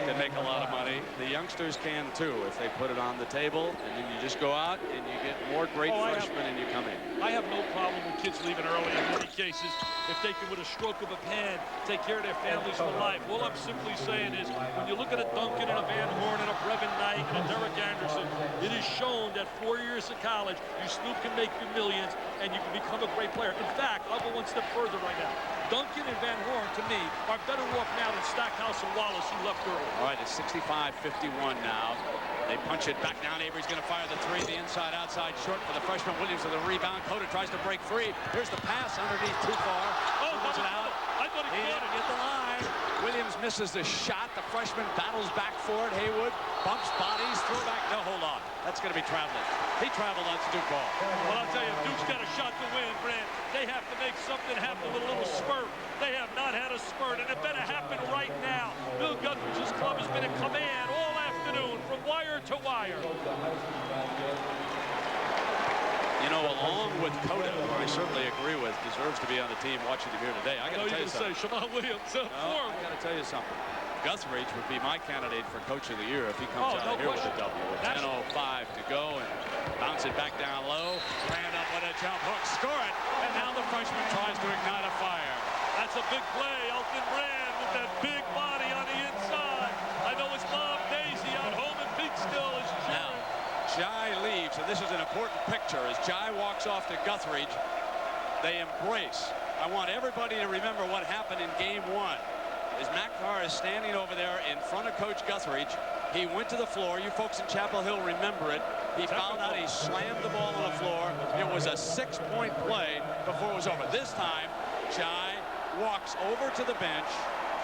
Speaker 10: can make a lot of money, the youngsters can too if they put it on the table, and then you just go out and you get more great freshmen and you come in.
Speaker 8: I have no problem with kids leaving early in many cases if they can, with a stroke of a pen, take care of their families for life. All I'm simply saying is when you look at a Duncan and a Van Horn and a Brevin Knight and a Derek Anderson, it is shown that 4 years of college, you still can make your millions and you can become a great player. In fact, I'll go one step further right now. Duncan and Van Horn, to me, are better off now than Stackhouse and Wallace, who left early.
Speaker 10: All right, it's 65-51 now. They punch it back down. Avery's going to fire the three. The inside, outside, short for the freshman. Williams with a rebound. Coda tries to break free. Here's the pass underneath, too far.
Speaker 8: Oh,
Speaker 10: Pulls it out.
Speaker 8: I thought he caught it.
Speaker 10: Get the line. Williams misses the shot. The freshman battles back for it. Haywood bumps bodies. Throw back. No, hold on. That's going to be traveling. He traveled on Duke ball.
Speaker 8: Well, I'll tell you, if Duke's got a shot to win, Brand, they have to make something happen with a little spurt. They have not had a spurt, and it better happen right now. Bill Guthrie's club has been in command all afternoon from wire to wire.
Speaker 10: You know, along with Coda, who I certainly agree with, deserves to be on the team watching him here today. I got to tell you something.
Speaker 8: Shaman Williams.
Speaker 10: I got to tell you something. Guthridge would be my candidate for Coach of the Year if he comes out of here with a W. With 10:05 to go and bounce it back down low. Brand up with a jump hook, score it, and now the freshman tries to ignite a fire.
Speaker 8: That's a big play. Elton Brand with that big body on the inside. I know his mom, Daisy, out home in Peekskill is cheering.
Speaker 10: Now, Jai leaves, and this is an important picture. As Jai walks off to Guthridge, they embrace. I want everybody to remember what happened in game one. As Makar is standing over there in front of Coach Guthridge, he went to the floor. You folks in Chapel Hill remember it. He fouled out. He slammed the ball on the floor. It was a 6-point play before it was over. This time, Jai walks over to the bench,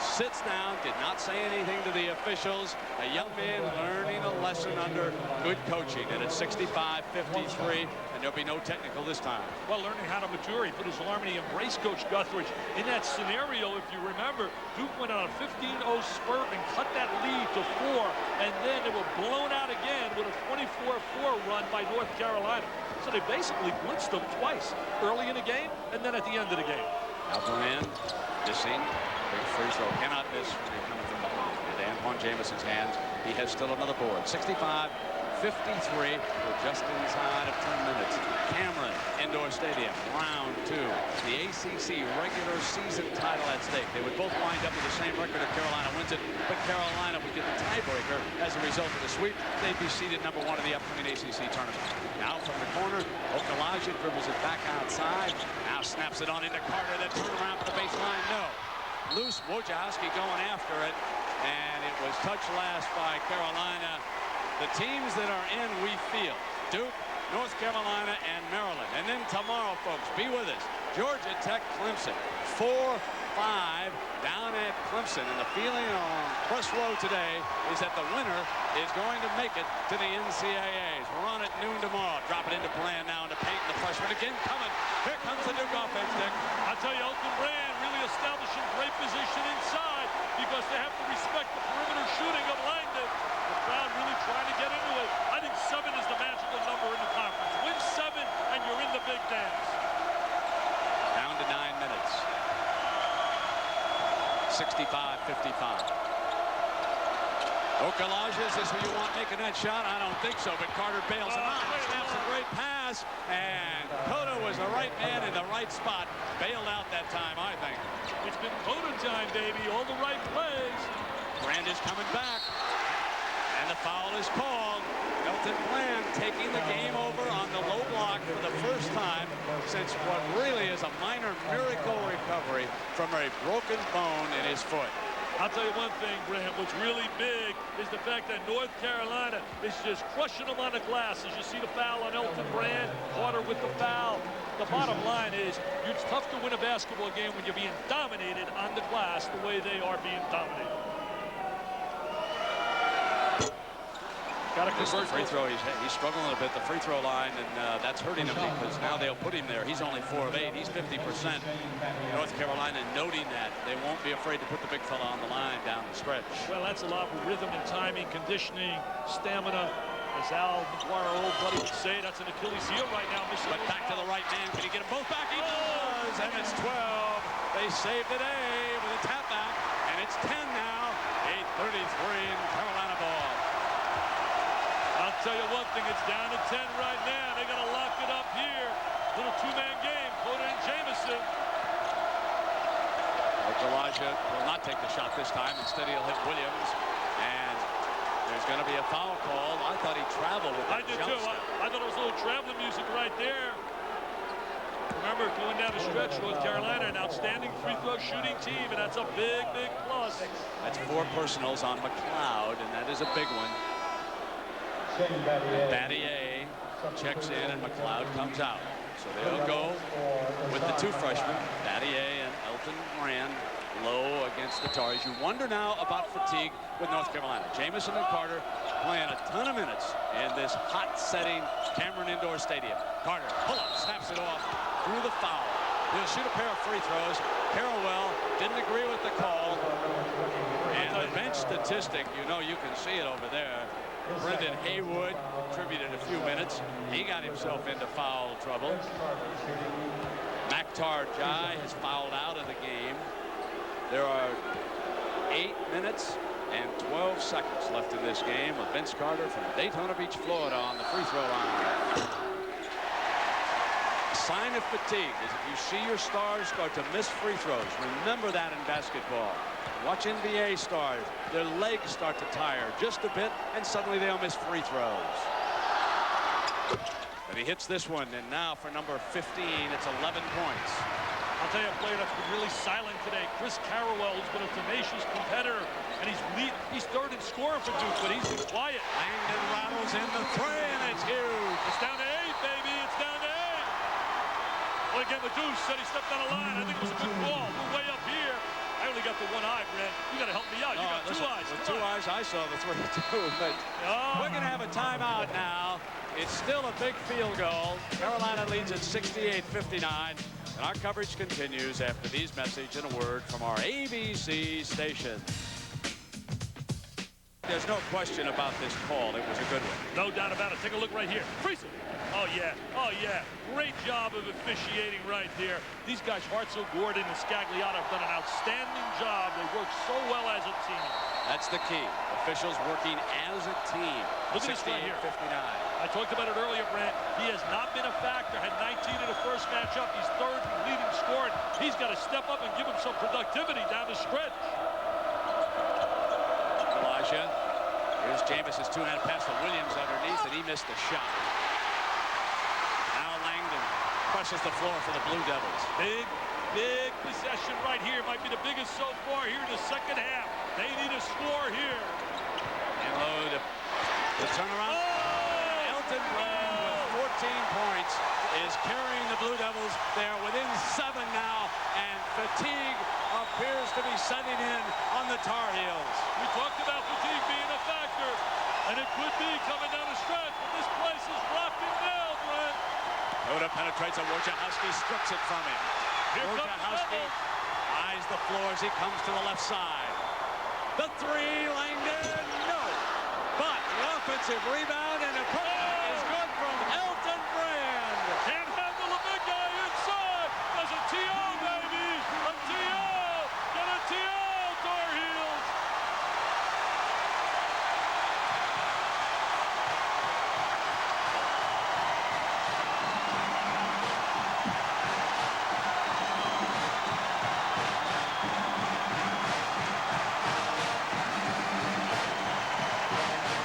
Speaker 10: sits down, did not say anything to the officials. A young man learning a lesson under good coaching. And it's 65-53, and there'll be no technical this time.
Speaker 8: Well, learning how to mature. He put his arm and he embraced Coach Guthridge. In that scenario, if you remember, Duke went on a 15-0 spurt and cut that lead to 4, and then they were blown out again with a 24-4 run by North Carolina. So they basically blitzed them twice, early in the game and then at the end of the game.
Speaker 10: Elton Brand missing. Big free throw. Cannot miss when you're coming from behind. Into Antawn Jamison's hands. He has still another board. 65-53. We're just inside of 10 minutes. Cameron Indoor Stadium, round 2. The ACC regular season title at stake. They would both wind up with the same record if Carolina wins it, but Carolina would get the tiebreaker as a result of the sweep. They'd be seeded #1 of the upcoming ACC tournament. Now from the corner, Okalaja dribbles it back outside. Now snaps it on into Carter, then turn around for the baseline. No. Loose. Wojciechowski going after it, and it was touched last by Carolina. The teams that are in, we feel, Duke, North Carolina, and Maryland. And then tomorrow, folks, be with us. Georgia Tech, Clemson. 4-5 down at Clemson. And the feeling on press row today is that the winner is going to make it to the NCAAs. We're on at noon tomorrow. Drop it into Brand now into paint. The freshman again coming. Here comes the Duke offense, Dick.
Speaker 8: I'll tell you, Elton Brand really establishing great position inside because they have to respect the perimeter shooting of Langdon. The crowd really trying to get into it. I think 7 is the magical number in the conference. Win 7 and you're in the big dance.
Speaker 10: Down to 9 minutes. 65-55. Okalaja, is this who you want making that shot? I don't think so, but Carter bails him out. Snaps a great pass, and Cota was the right man in the right spot. Bailed out that time, I think.
Speaker 8: It's been Cota time, baby. All the right plays.
Speaker 10: Brand is coming back, and the foul is called. Elton Brand taking the game over on the low block for the first time since what really is a minor miracle recovery from a broken bone in his foot.
Speaker 8: I'll tell you one thing, Brand, what's really big is the fact that North Carolina is just crushing them on the glass. As you see the foul on Elton Brand, Carter with the foul. The bottom line is it's tough to win a basketball game when you're being dominated on the glass the way they are being dominated. Got to convert
Speaker 10: free throw. He's struggling a bit, the free throw line, and that's hurting him because now they'll put him there. He's only 4 of 8. He's 50%. North Carolina noting that. They won't be afraid to put the big fella on the line down the stretch.
Speaker 8: Well, that's a lot of rhythm and timing, conditioning, stamina. As Al McGuire, our old buddy, would say, that's an Achilles heel right now.
Speaker 10: But back to the right man. Can he get them both back? He does, and it's 12. They saved the day with a tap back, and it's 10 now. 8:33 in Carolina ball.
Speaker 8: I'll tell you one thing, it's down to 10 right now. They're going to lock it up here. Little 2-man game, Cota and Jamison.
Speaker 10: Okalaja will not take the shot this time. Instead, he'll hit Williams. And there's going to be a foul called. I thought he traveled with that.
Speaker 8: I did too. I thought it was a little traveling music right there. Remember, going down the stretch, North Carolina, an outstanding free throw shooting team, and that's a big, big plus.
Speaker 10: That's 4 personals on McLeod, and that is a big one. Battier checks in and McLeod comes out. So they'll go with the 2 freshmen, Battier and Elton Brand, low against the Tars. You wonder now about fatigue with North Carolina. Jamison and Carter playing a ton of minutes in this hot setting Cameron Indoor Stadium. Carter, pull up, snaps it off through the foul. He'll shoot a pair of free throws. Carrawell didn't agree with the call. And the bench statistic, you know, you can see it over there. Brendan Haywood contributed a few minutes. He got himself into foul trouble. Maktar Jai has fouled out of the game. There are 8 minutes and 12 seconds left in this game with Vince Carter from Daytona Beach, Florida on the free throw line. A sign of fatigue is if you see your stars start to miss free throws. Remember that in basketball. Watch NBA stars. Their legs start to tire just a bit, and suddenly they'll miss free throws. But he hits this one, and now for number 15, it's 11 points.
Speaker 8: I'll tell you a player that's been really silent today, Chris Carrawell, who's been a tenacious competitor, and he's 3rd in scoring for Duke, but he's been quiet.
Speaker 10: Langdon rattles in the 3, and it's huge.
Speaker 8: It's down to 8, baby. It's down to 8. Well, again, the Deuce said he stepped on a line. I think it was a good ball. We're way up here. only got the one eye, Brent. You got to help me out. You got
Speaker 10: listen,
Speaker 8: two eyes.
Speaker 10: with two eyes, I saw the 3 too. But we're going to have a timeout now. It's still a big field goal. Carolina leads at 68-59. And our coverage continues after these messages and a word from our ABC station. There's no question about this call. It was a good one.
Speaker 8: No doubt about it. Take a look right here. Freeze it. Oh, yeah. Oh, yeah. Great job of officiating right there. These guys, Hartzell, Gordon, and Scagliato, have done an outstanding job. They work so well as a team.
Speaker 10: That's the key. Officials working as a team.
Speaker 8: Look at this right here.
Speaker 10: 59.
Speaker 8: I talked about it earlier, Brent. He has not been a factor. Had 19 in the first matchup. He's third in leading scoring. He's got to step up and give him some productivity down the stretch.
Speaker 10: Elijah. Here's Jamison's two-hand pass to Williams underneath, and he missed the shot. Now Langdon crushes the floor for the Blue Devils.
Speaker 8: Big possession right here. Might be the biggest so far here in the second half. They need a score here.
Speaker 10: And low the turnaround.
Speaker 8: Oh!
Speaker 10: Elton Brand with 14 points is carrying the Blue Devils. They're within 7 now, and fatigue appears to be setting in on the Tar Heels.
Speaker 8: We talked about fatigue being a factor, and it could be coming down the stretch, but this place is rocking now, Brent.
Speaker 10: Hoda penetrates, and Wojciechowski strips it from him. Wojciechowski eyes the floor as he comes to the left side. The three, Langdon, no. But the offensive rebound and a is good from Elton Brand.
Speaker 8: Can't handle a big guy inside. There's a TO, baby. A TO. Get a TO, Tar Heels.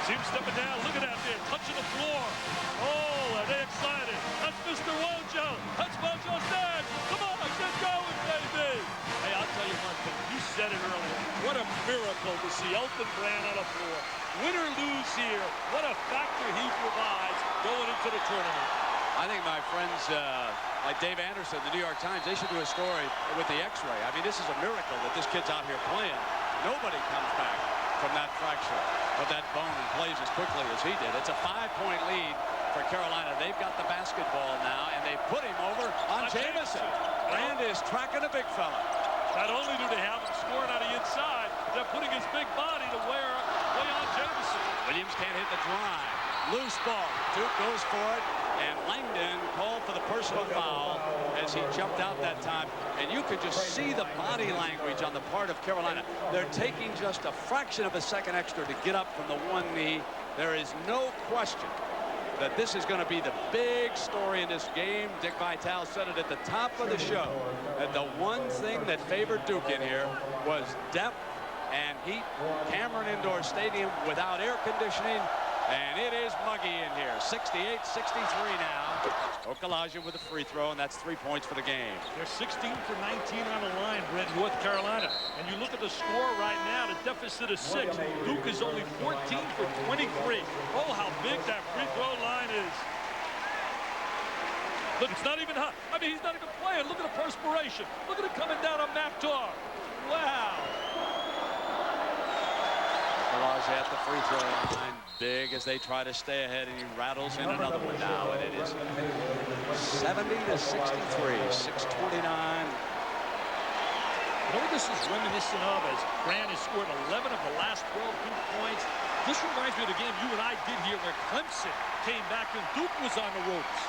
Speaker 8: See him stepping down. Look at that there. Touching the floor. Oh, are they excited? That's Mr. Wojo. That's Wojo's dad. Come on, get going, baby. Hey, I'll tell you one thing. You said it earlier. What a miracle to see Elton Brand on the floor. Win or lose here, what a factor he provides going into the tournament.
Speaker 10: I think my friends like Dave Anderson, the New York Times, they should do a story with the X-ray. I mean, this is a miracle that this kid's out here playing. Nobody comes back from that fracture of that bone and plays as quickly as he did. It's a 5-point lead for Carolina. They've got the basketball now, and they put him over on Jamison. Brand is tracking a big fella.
Speaker 8: Not only do they have him scoring on the inside, they're putting his big body to wear on Jamison.
Speaker 10: Williams can't hit the drive. Loose ball. Duke goes for it, and Langdon called for the personal foul as he jumped out that time. And you could just see the body language on the part of Carolina. They're taking just a fraction of a second extra to get up from the one knee. There is no question that this is going to be the big story in this game. Dick Vitale said it at the top of the show, that the one thing that favored Duke in here was depth and heat. Cameron Indoor Stadium without air conditioning, and it is muggy in here. 68-63 now. Okalaja with a free throw, and that's 3 points for the game.
Speaker 8: They're 16 for 19 on the line, Brent, North Carolina. And you look at the score right now, the deficit is 6. Duke is only 14 for 23. Oh, how big that free throw line is. Look, it's not even hot. I mean, he's not even playing. Look at the perspiration. Look at it coming down on Maptar. Wow.
Speaker 10: Okalaja at the free throw line. Big as they try to stay ahead, and he rattles in another one now, and it is 70-63, 6:29.
Speaker 8: You know what this is reminiscent of, as Brand has scored 11 of the last 12 Duke points? This reminds me of the game you and I did here where Clemson came back and Duke was on the ropes.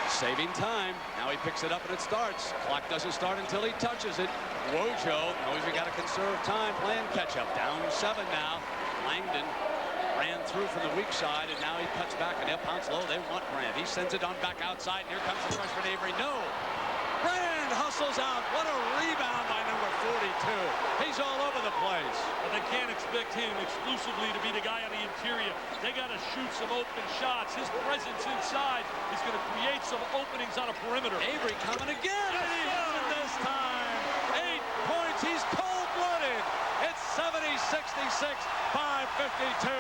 Speaker 10: Saving time. Now he picks it up and it starts. Clock doesn't start until he touches it. Wojo knows we got to conserve time playing catch up. Down 7 now. Langdon ran through from the weak side, and now he cuts back, and they'll pounce low. They want Brand. He sends it on back outside, and here comes the freshman Avery. No! Brand hustles out. What a rebound by number 42. He's all over the place.
Speaker 8: But they can't expect him exclusively to be the guy on the interior. They got to shoot some open shots. His presence inside is going to create some openings on a perimeter.
Speaker 10: Avery coming again, and he hits it this time. 8 points. He's cold-blooded. It's 70-66, 5:52.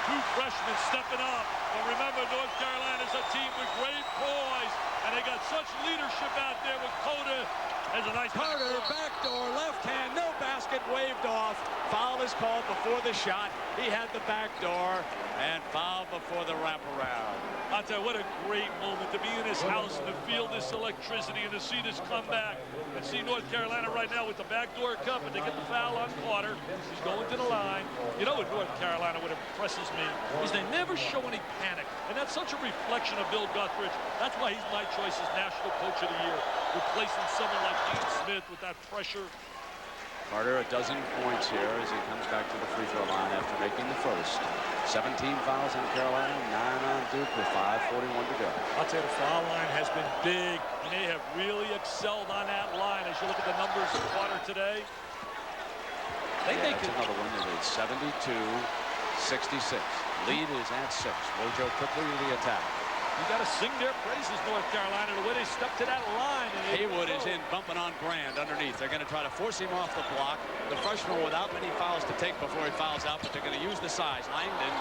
Speaker 8: Two freshmen stepping up. But remember, North Carolina's a team with great poise, and they got such leadership out there with Coda There's a nice
Speaker 10: Carter, backdoor, left hand, no basket, waved off. Foul is called before the shot. He had the backdoor, and foul before the wraparound.
Speaker 8: I'll tell you, what a great moment to be in this house and to feel this electricity and to see this come back. And see North Carolina right now with the backdoor cup, and they get the foul on Carter. He's going to the line. You know what North Carolina, what impresses me, is they never show any panic. And that's such a reflection of Bill Guthridge. That's why he's my choice as National Coach of the Year, replacing someone like Dean Smith with that pressure.
Speaker 10: Carter, a dozen points here as he comes back to the free throw line after making the first. 17 fouls on Carolina, 9 on Duke with 5:41 to go.
Speaker 8: I'll tell you, the foul line has been big, and they have really excelled on that line. As you look at the numbers of Carter today, they make it.
Speaker 10: Another one. They made 72-66. Lead is at 6. Wojo quickly to the attack.
Speaker 8: You got to sing their praises, North Carolina, the way they stepped to that line.
Speaker 10: Haywood is in, bumping on Brand underneath. They're going to try to force him off the block. The freshman without many fouls to take before he fouls out, but they're going to use the size. Langdon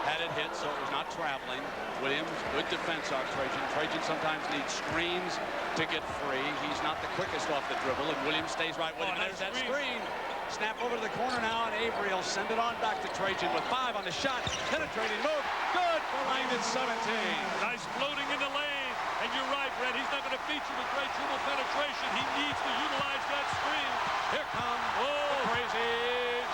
Speaker 10: had it hit, so it was not traveling. Williams, good defense on Trajan. Trajan sometimes needs screens to get free. He's not the quickest off the dribble, and Williams stays right with him. There's that screen. Snap over to the corner now, and Avery will send it on back to Trajan with 5 on the shot. Penetrating move. Good for Langdon, 17.
Speaker 8: Nice floating in the lane. And you're right, Brett. He's not going to feature with great dribble penetration. He needs to utilize that screen.
Speaker 10: Here come the Crazies.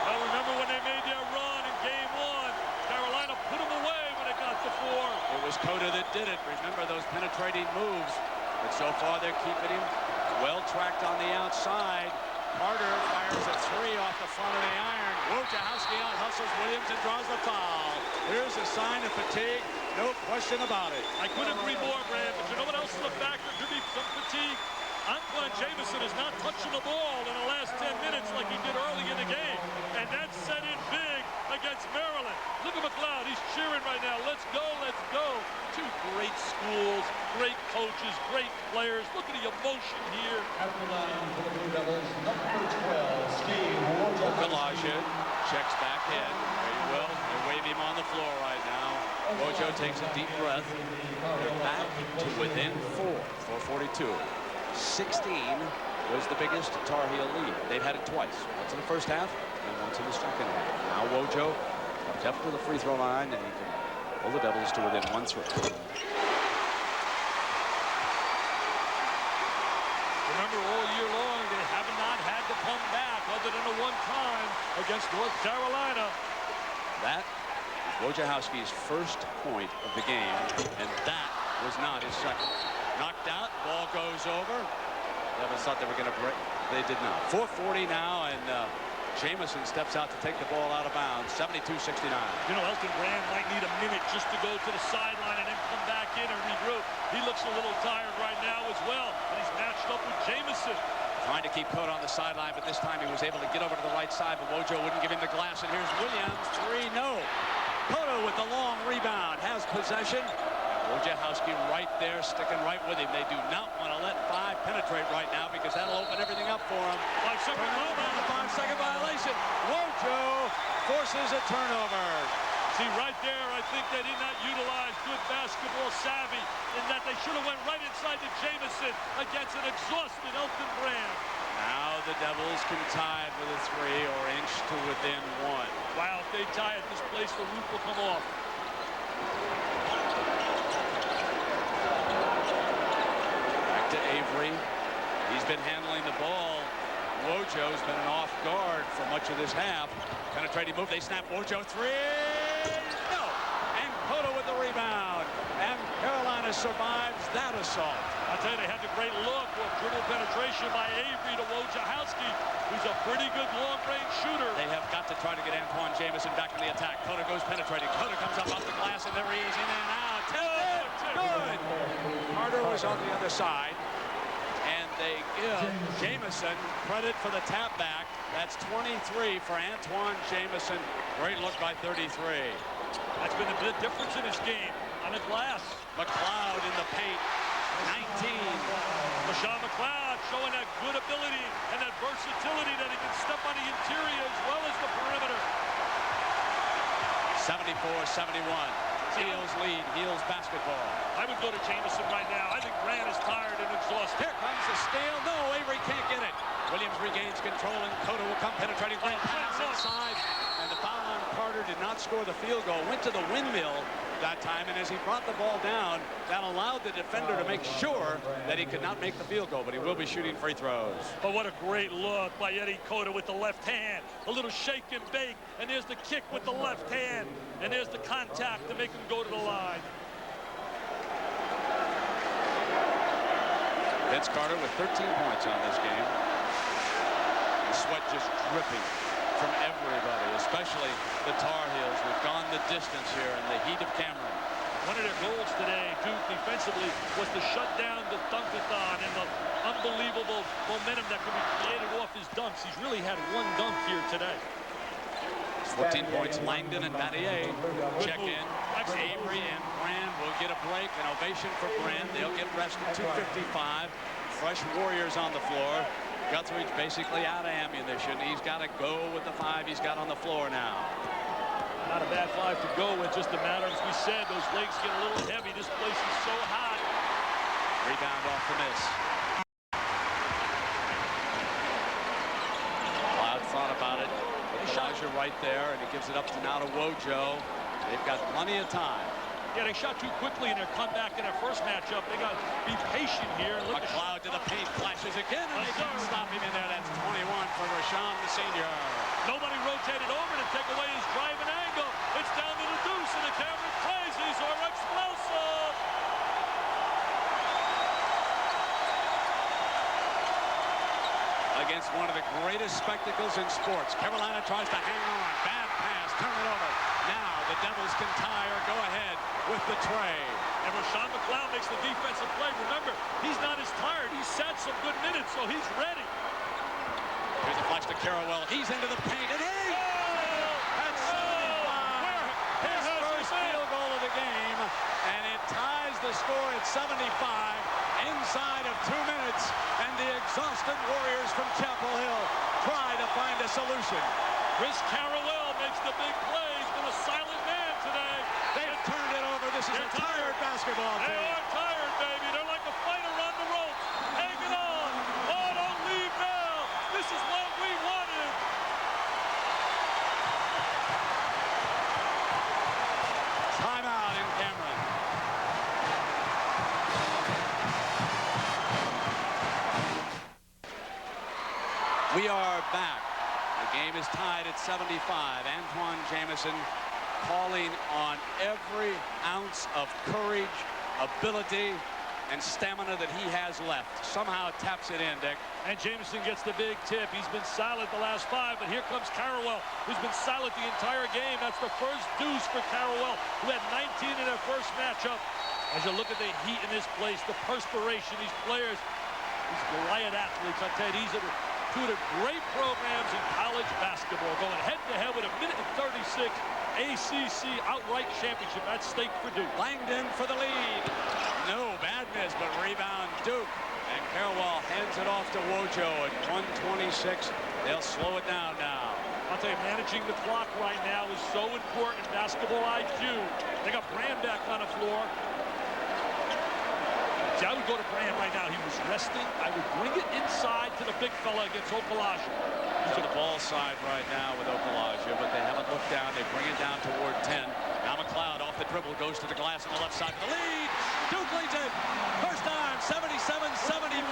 Speaker 8: Well, remember when they made their run in game 1? Carolina put them away when it got to 4.
Speaker 10: It was Cota that did it. Remember those penetrating moves. But so far they're keeping him well tracked on the outside. Carter fires a 3 off the front of the iron. Wojciechowski out hustles Williams and draws the foul. Here's a sign of fatigue. No question about it.
Speaker 8: I couldn't agree more, Brad, but you know what else is a factor? Could be some fatigue. Antawn Jamison is not touching the ball in the last 10 minutes like he did early in the game. And that set in big against Maryland. Look at McLeod. He's cheering right now. Let's go, let's go. 2 great schools, great coaches, great players. Look at the emotion here.
Speaker 9: At the line for the Blue Devils, number 12, Steve Wojciechowski.
Speaker 10: Checks back in. Very well. They wave him on the floor right now. Wojo takes a deep breath. They're back to within 4. 4:42. 16 was the biggest Tar Heel lead. They've had it twice. Once in the first half and once in the second half. Now Wojo comes up to the free throw line, and he can pull the Devils to within 1 3.
Speaker 8: Remember, all year long, they have not had to come back other than the one time against North Carolina.
Speaker 10: That is Wojciechowski's first point of the game, and that was not his second. Knocked out, ball goes over. Devils thought they were going to break. They did not. 4:40 now, and Jamison steps out to take the ball out of bounds. 72-69.
Speaker 8: You know, Elton Brand might need a minute just to go to the sideline and then come back in and regroup. He looks a little tired right now as well, and he's matched up with Jamison.
Speaker 10: Trying to keep Cota on the sideline, but this time he was able to get over to the right side, but Wojo wouldn't give him the glass, and here's Williams. 3, no. Cota with the long rebound, has possession. Wojciechowski right there, sticking right with him. They do not want to let 5 penetrate right now because that'll open everything up for them.
Speaker 8: 5-second rebound.
Speaker 10: 5-second violation. Wojo forces a turnover.
Speaker 8: See, right there, I think they did not utilize good basketball savvy in that they should have went right inside to Jamison against an exhausted Elton Brand.
Speaker 10: Now the Devils can tie it with a 3 or inch to within 1.
Speaker 8: Wow, if they tie at this place, the roof will come off.
Speaker 10: To Avery. He's been handling the ball. Wojo's been an off guard for much of this half. Penetrating move. They snap. Wojo 3. No. And Cota with the rebound. And Carolina survives that assault.
Speaker 8: I'll tell you, they had the great look of dribble penetration by Avery to Wojciechowski, who's a pretty good long-range shooter.
Speaker 10: They have got to try to get Antawn Jamison back in the attack. Cota goes penetrating. Cota comes up off the glass, and there he is, in and out. Good. Carter was on the other side, and they give Jamison credit for the tap back. That's 23 for Antawn Jamison. Great look by 33.
Speaker 8: That's been the difference in his game on the glass.
Speaker 10: McLeod in the paint. 19.
Speaker 8: LaShawn McLeod showing that good ability and that versatility that he can step on the interior as well as the perimeter.
Speaker 10: 74-71. Heels lead, Heels basketball.
Speaker 8: I would go to Jamison right now. I think Brand is tired and exhausted.
Speaker 10: Here comes the steal. No, Avery can't get it. Williams regains control, and Cota will come penetrating. Great pass inside. And the foul on Carter did not score the field goal. Went to the windmill that time, and as he brought the ball down, that allowed the defender to make sure that he could not make the field goal, but he will be shooting free throws.
Speaker 8: But what a great look by Eddie Cota with the left hand. A little shake and bake, and there's the kick with the left hand, and there's the contact to make him go to the line.
Speaker 10: Vince Carter with 13 points on this game. The sweat just dripping from everybody, especially the Tar Heels, who've gone the distance here in the heat of Cameron.
Speaker 8: One of their goals today, Duke, defensively, was to shut down the dunkathon and the unbelievable momentum that could be created off his dunks. He's really had one dunk here today.
Speaker 10: 14 points, Langdon and Battier check in. Avery and Brand will get a break. An ovation for Brand. They'll get rested. 2:55. Fresh Warriors on the floor. Guthridge basically out of ammunition. He's got to go with the 5 he's got on the floor now.
Speaker 8: Not a bad 5 to go with. Just a matter, as we said, those legs get a little heavy. This place is so hot.
Speaker 10: Rebound off the miss. Cloud thought about it. Elijah right there, and he gives it up to now to Wojo. They've got plenty of time.
Speaker 8: Yeah, they shot too quickly in their comeback in their first matchup. They got to be patient here. And look,
Speaker 10: McLeod to the paint, flashes again, and they can't stop him in there. That's 21 for Rashawn, the senior.
Speaker 8: Nobody rotated over to take away his driving angle. It's down to the deuce, and the Cameron crazies are explosive.
Speaker 10: Against one of the greatest spectacles in sports. Carolina tries to hang on. Bad pass, turn it over. Now the Devils can tie or go ahead with the tray.
Speaker 8: And Rashawn McLeod makes the defensive play. Remember, he's not as tired. He's sat some good minutes, so he's ready.
Speaker 10: Here's a flash to Carrawell. He's into the paint, and he! That's 75. His first field goal of the game, and it ties the score at 75 inside of 2 minutes, and the exhausted Warriors from Chapel Hill try to find a solution.
Speaker 8: Chris Carrawell makes the big play. He's been a silent man today.
Speaker 10: They've turned it over. This is a tired basketball team.
Speaker 8: They are tired, baby. They're like a fighter on the ropes. Hanging on. Oh, don't leave now. This is what we wanted.
Speaker 10: Timeout in Cameron. We are back. The game is tied at 75. Antawn Jamison calling on every ounce of courage, ability, and stamina that he has left. Somehow taps it in, Dick.
Speaker 8: And Jamison gets the big tip. He's been silent the last 5, but here comes Carrawell, who's been silent the entire game. That's the first deuce for Carrawell, who had 19 in their first matchup. As you look at the heat in this place, the perspiration, these players, these Goliath athletes, I tell you, these are two of the great programs in college basketball, going head-to-head with a 1:36 ACC outright championship at stake for Duke.
Speaker 10: Langdon for the lead. No, bad miss, but rebound Duke. And Carrawell hands it off to Wojo at 1:26. They'll slow it down now.
Speaker 8: I'll tell you, managing the clock right now is so important in basketball IQ. They got Brand back on the floor. See, I would go to Brand right now. He was resting. I would bring it inside to the big fella against Okalaja.
Speaker 10: He's on the ball side right now with Okalaja, but they haven't looked down. They bring it down toward 10. Now McLeod off the dribble, goes to the glass on the left side for the lead. Duke leads it. First time, 77-75.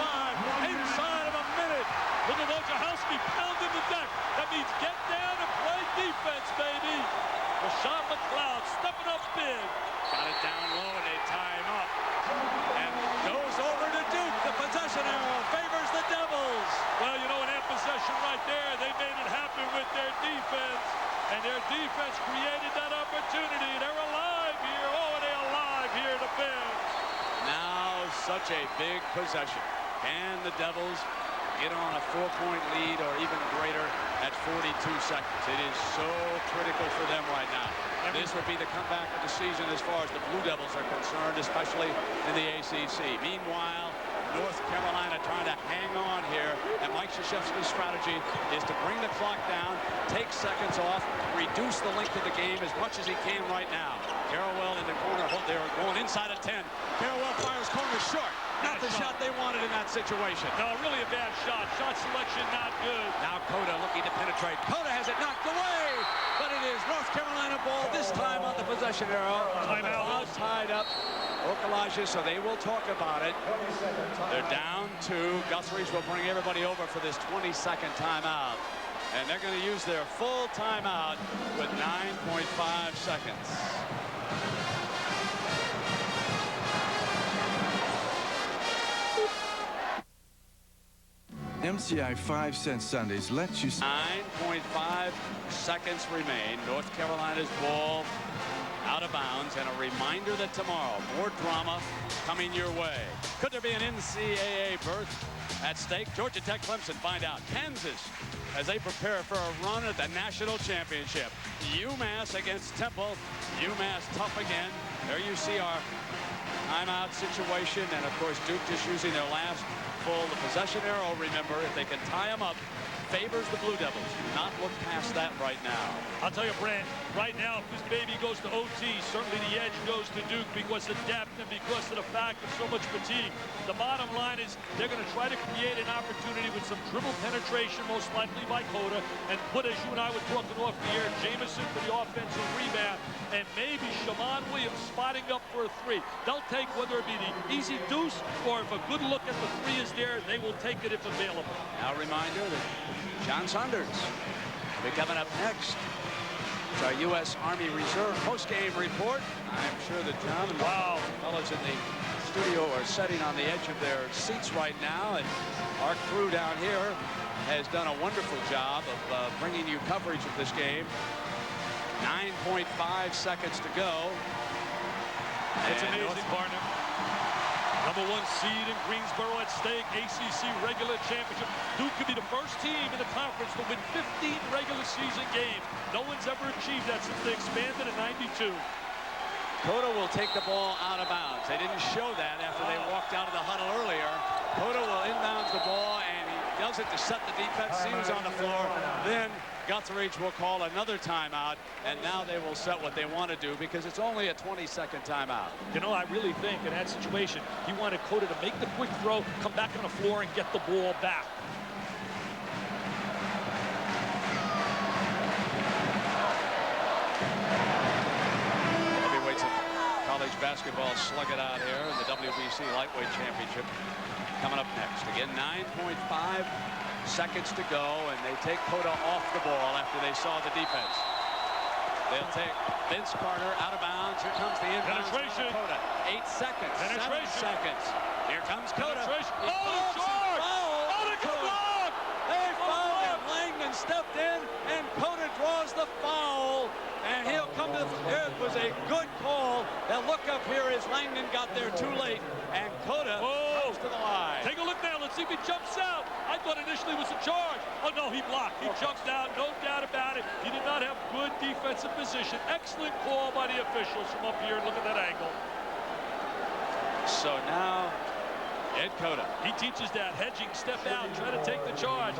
Speaker 10: Inside of a minute.
Speaker 8: Look at Wojciechowski pounding the deck. That means get down and play defense, baby. Rashawn McLeod stepping up big.
Speaker 10: Got it down low, and they tie him up. And goes over to Duke. The possession arrow favors the Devils.
Speaker 8: Well, you know, in that possession right there, they made it happen with their defense. And their defense created that opportunity. They're alive here. Oh, are they alive here, the Bears?
Speaker 10: Now, such a big possession. Can the Devils get on a 4-point lead or even greater at 42 seconds? It is so critical for them right now. This would be the comeback of the season as far as the Blue Devils are concerned, especially in the ACC. Meanwhile, North Carolina trying to hang on here, and Mike Krzyzewski's strategy is to bring the clock down, take seconds off, reduce the length of the game as much as he can right now. Carrawell in the corner. They're going inside of 10. Carrawell fires corner short. Not the shot they wanted in that situation.
Speaker 8: No, really a bad shot. Shot selection not good.
Speaker 10: Now Cota looking to penetrate. Cota has it knocked away, but it is North Carolina ball this time on the possession arrow.
Speaker 8: Timeout.
Speaker 10: Tied up. Okalaja, so they will talk about it. They're down 2. Guthridge will bring everybody over for this 22nd timeout. And they're going to use their full timeout with 9.5 seconds.
Speaker 11: MCI 5-cent Sundays lets you...
Speaker 10: 9.5 seconds remain. North Carolina's ball out of bounds, and a reminder that tomorrow, more drama coming your way. Could there be an NCAA berth at stake? Georgia Tech, Clemson, find out. Kansas, as they prepare for a run at the national championship. UMass against Temple. UMass tough again. There you see our timeout situation, and of course Duke just using their last full. The possession arrow, remember, if they can tie them up, favors the Blue Devils. Do not look past that right now.
Speaker 8: I'll tell you, Brand, right now, if this baby goes to OT, certainly the edge goes to Duke because of depth and because of the fact of so much fatigue. The bottom line is they're going to try to create an opportunity with some dribble penetration, most likely by Cota, and put, as you and I were talking off the air, Jamison for the offensive rebound, and maybe Shammond Williams spotting up for a 3. They'll take whether it be the easy deuce or if a good look at the 3 is there, they will take it if available.
Speaker 10: Now a reminder that John Saunders will be coming up next. It's our U.S. Army Reserve post-game report. I'm sure that John and the fellows in the studio are sitting on the edge of their seats right now, and our crew down here has done a wonderful job of bringing you coverage of this game. 9.5 seconds to go.
Speaker 8: It's amazing, partner. Number 1 seed in Greensboro at stake, ACC regular championship. Duke could be the first team in the conference to win 15 regular season games. No one's ever achieved that since they expanded in '92.
Speaker 10: Cota will take the ball out of bounds. They didn't show that after they walked out of the huddle earlier. Cota will inbound the ball, and he does it to set the defense. See who's on the floor. Then Guthridge will call another timeout, and now they will set what they want to do because it's only a 20-second timeout.
Speaker 8: You know, I really think in that situation, he wanted Cota to make the quick throw, come back on the floor, and get the ball back.
Speaker 10: Heavyweights of college basketball slug it out here in the WBC Lightweight Championship. Coming up next. Again, 9.5 seconds to go, and they take Cota off the ball after they saw the defense. They'll take Vince Carter out of bounds. Here comes the inbound.
Speaker 8: Penetration.
Speaker 10: Cota. 8 seconds.
Speaker 8: Penetration.
Speaker 10: 7 seconds. Here comes Cota.
Speaker 8: Oh, charge! Oh, they got blocked!
Speaker 10: They fouled him. Langdon stepped in, and Cota draws the foul. And he'll come to it was a good call. That look up here is Langdon got there too late, and Cota comes to the line.
Speaker 8: Take a look now. Let's see if he jumps out. I thought initially it was a charge. Oh, no, he blocked. He jumped out. No doubt about it. He did not have good defensive position. Excellent call by the officials from up here. Look at that angle.
Speaker 10: So now, Ed Cota.
Speaker 8: He teaches that hedging, step out, try to take the charge.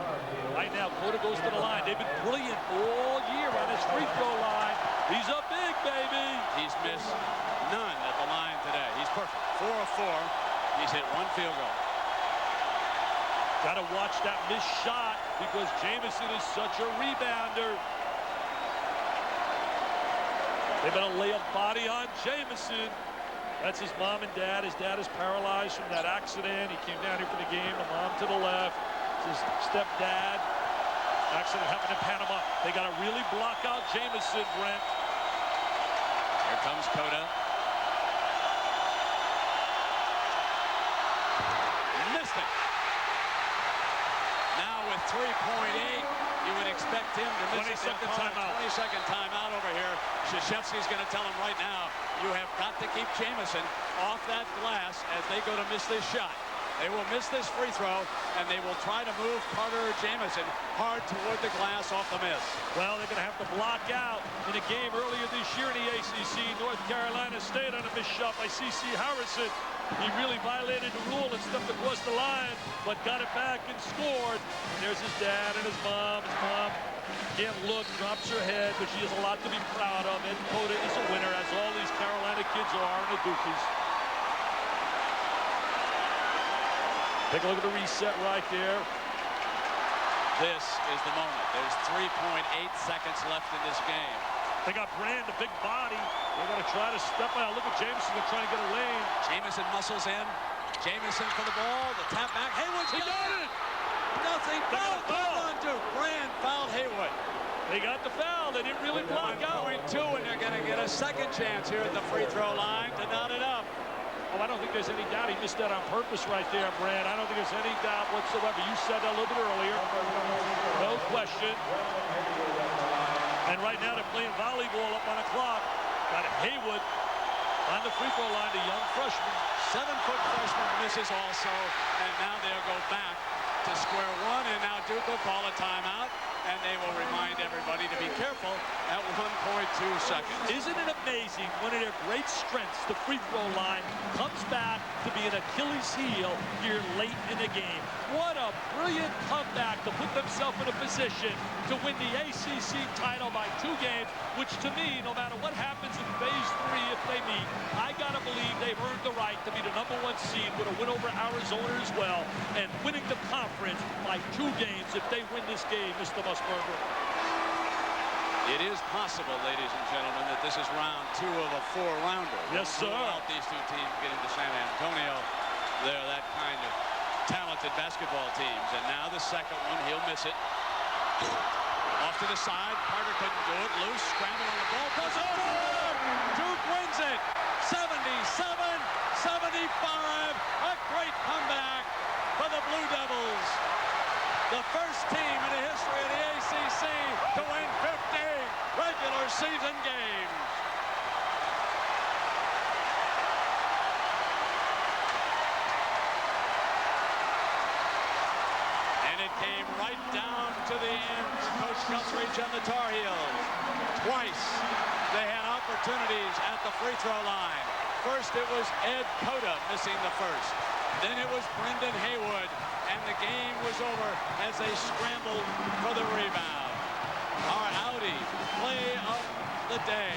Speaker 8: Right now, Cota goes to the line. They've been brilliant all year on his free throw line. He's a big baby.
Speaker 10: He's missed none at the line today. He's perfect. 4 of 4. He's hit 1 field goal.
Speaker 8: Got to watch that missed shot because Jamison is such a rebounder. They better lay a body on Jamison. That's his mom and dad. His dad is paralyzed from that accident. He came down here for the game. The mom to the left. It's his stepdad. Accident happened in Panama. They got to really block out Jamison, Brent.
Speaker 10: Here comes Cota. Missed it. Now with 3.8, you would expect him to miss it.
Speaker 8: 20-second timeout.
Speaker 10: 20-second timeout over here. Krzyzewski's going to tell him right now, you have got to keep Jamison off that glass as they go to miss this shot. They will miss this free throw, and they will try to move Carter or Jamison hard toward the glass off the miss.
Speaker 8: Well, they're going to have to block out. In a game earlier this year in the ACC, North Carolina State on a missed shot by C.C. Harrison. He really violated the rule and stepped across the line, but got it back and scored. And there's his dad and his mom. His mom can't look, drops her head, but she has a lot to be proud of. Ed Cota is a winner, as all these Carolina kids are in the Dukies. Take a look at the reset right there.
Speaker 10: This is the moment. There's 3.8 seconds left in this game.
Speaker 8: They got Brand, the big body. They're going to try to step out. Look at Jamison. They're trying to get a lane.
Speaker 10: Jamison muscles in. Jamison for the ball. The tap back. Haywood's got it. Nothing. Foul. Hold on, Duke. Brand fouled Haywood.
Speaker 8: They got the foul. They didn't really block out.
Speaker 10: 1.2, and they're going to get a second chance here at the free throw line to knot it up.
Speaker 8: Oh, I don't think there's any doubt he missed that on purpose right there, Brand. I don't think there's any doubt whatsoever. You said that a little bit earlier. No question. And right now they're playing volleyball up on the clock. Got Haywood on the free throw line, the young freshman.
Speaker 10: 7-foot freshman misses also, and now they'll go back to square one, and now Duke will call a timeout, and they will remind everybody to be careful at 1.2 seconds.
Speaker 8: Isn't it amazing, one of their great strengths, the free throw line, comes back to be an Achilles heel here late in the game. What a brilliant comeback to put themselves in a position to win the ACC title by 2 games, which to me, no matter what happens in phase 3 if they meet, I gotta believe they've earned the right to be the #1 seed with a win over Arizona as well, and winning the conference by 2 games if they win this game, Mr. Musburger.
Speaker 10: It is possible, ladies and gentlemen, that this is round 2 of a 4-rounder.
Speaker 8: Yes, sir.
Speaker 10: Without these 2 teams getting to San Antonio, they're that kind of talented basketball teams. And now the second one, he'll miss it. Off to the side, Carter couldn't do it. Loose, scramble on the ball. Goes over! Duke wins it! 77-75. A great comeback for the Blue Devils. The first team in the history of the ACC to win 50 regular season games. And it came right down to the end. Coach Guthridge and the Tar Heels. Twice they had opportunities at the free throw line. First it was Ed Cota missing the first. Then it was Brendan Haywood. And the game was over as they scrambled for the rebound. Our Audi play of the day.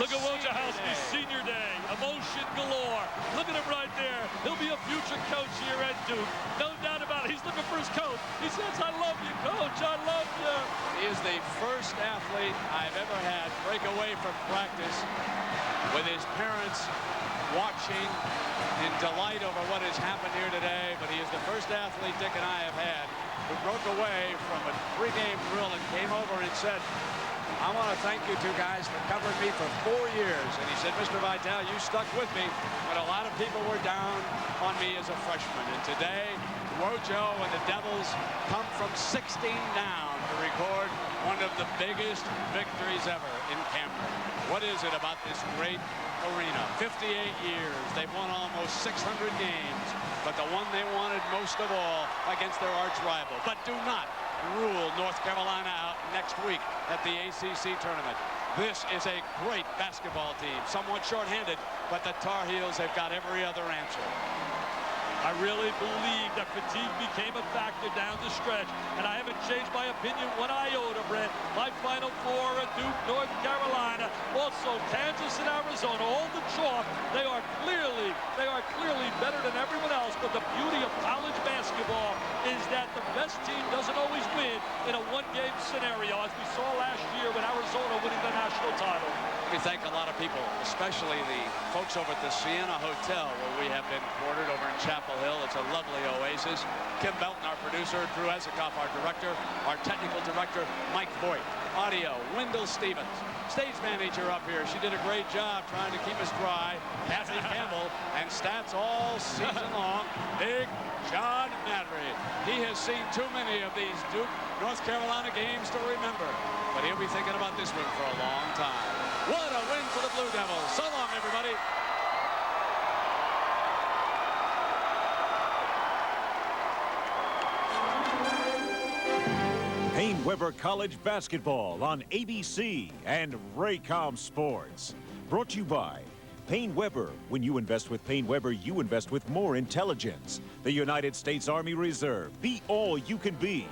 Speaker 8: Look at Wojciechowski's senior day. Emotion galore. Look at him right there. He'll be a future coach here at Duke. No doubt about it. He's looking for his coach. He says, I love you, coach. I love you.
Speaker 10: He is the first athlete I've ever had break away from practice with his parents watching in delight over what has happened here today, but he is the first athlete Dick and I have had who broke away from a pregame drill and came over and said, I want to thank you 2 guys for covering me for 4 years. And he said, Mr. Vitale, you stuck with me when a lot of people were down on me as a freshman. And today, Wojo and the Devils come from 16 down to record one of the biggest victories ever in Cameron. What is it about this great arena? 58 years. They've won almost 600 games, but the one they wanted most of all against their arch rival. But do not rule North Carolina out next week at the ACC tournament. This is a great basketball team, somewhat shorthanded, but the Tar Heels have got every other answer.
Speaker 8: I really believe that fatigue became a factor down the stretch, and I haven't changed my opinion one iota, Brett. My Final Four at Duke, North Carolina, also Kansas and Arizona, all the chalk. They are clearly better than everyone else, but the beauty of college basketball is that the best team doesn't always win in a one-game scenario, as we saw last year with Arizona winning the national title.
Speaker 10: We thank a lot of people, especially the folks over at the Sienna Hotel, where we have been quartered over in Chapel Hill. It's a lovely oasis. Kim Belton, our producer, Drew Ezikoff, our director, our technical director, Mike Voigt, audio, Wendell Stevens, stage manager up here. She did a great job trying to keep us dry. Kathy Campbell, and stats all season long. Big John Madry. He has seen too many of these Duke, North Carolina games to remember, but he'll be thinking about this one for a long time. What a win for the Blue Devils. So long, everybody.
Speaker 1: Payne-Weber College Basketball on ABC and Raycom Sports. Brought to you by Payne-Weber. When you invest with Payne-Weber, you invest with more intelligence. The United States Army Reserve. Be all you can be.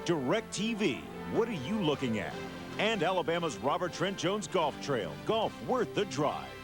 Speaker 1: DirecTV. What are you looking at? And Alabama's Robert Trent Jones Golf Trail. Golf worth the drive.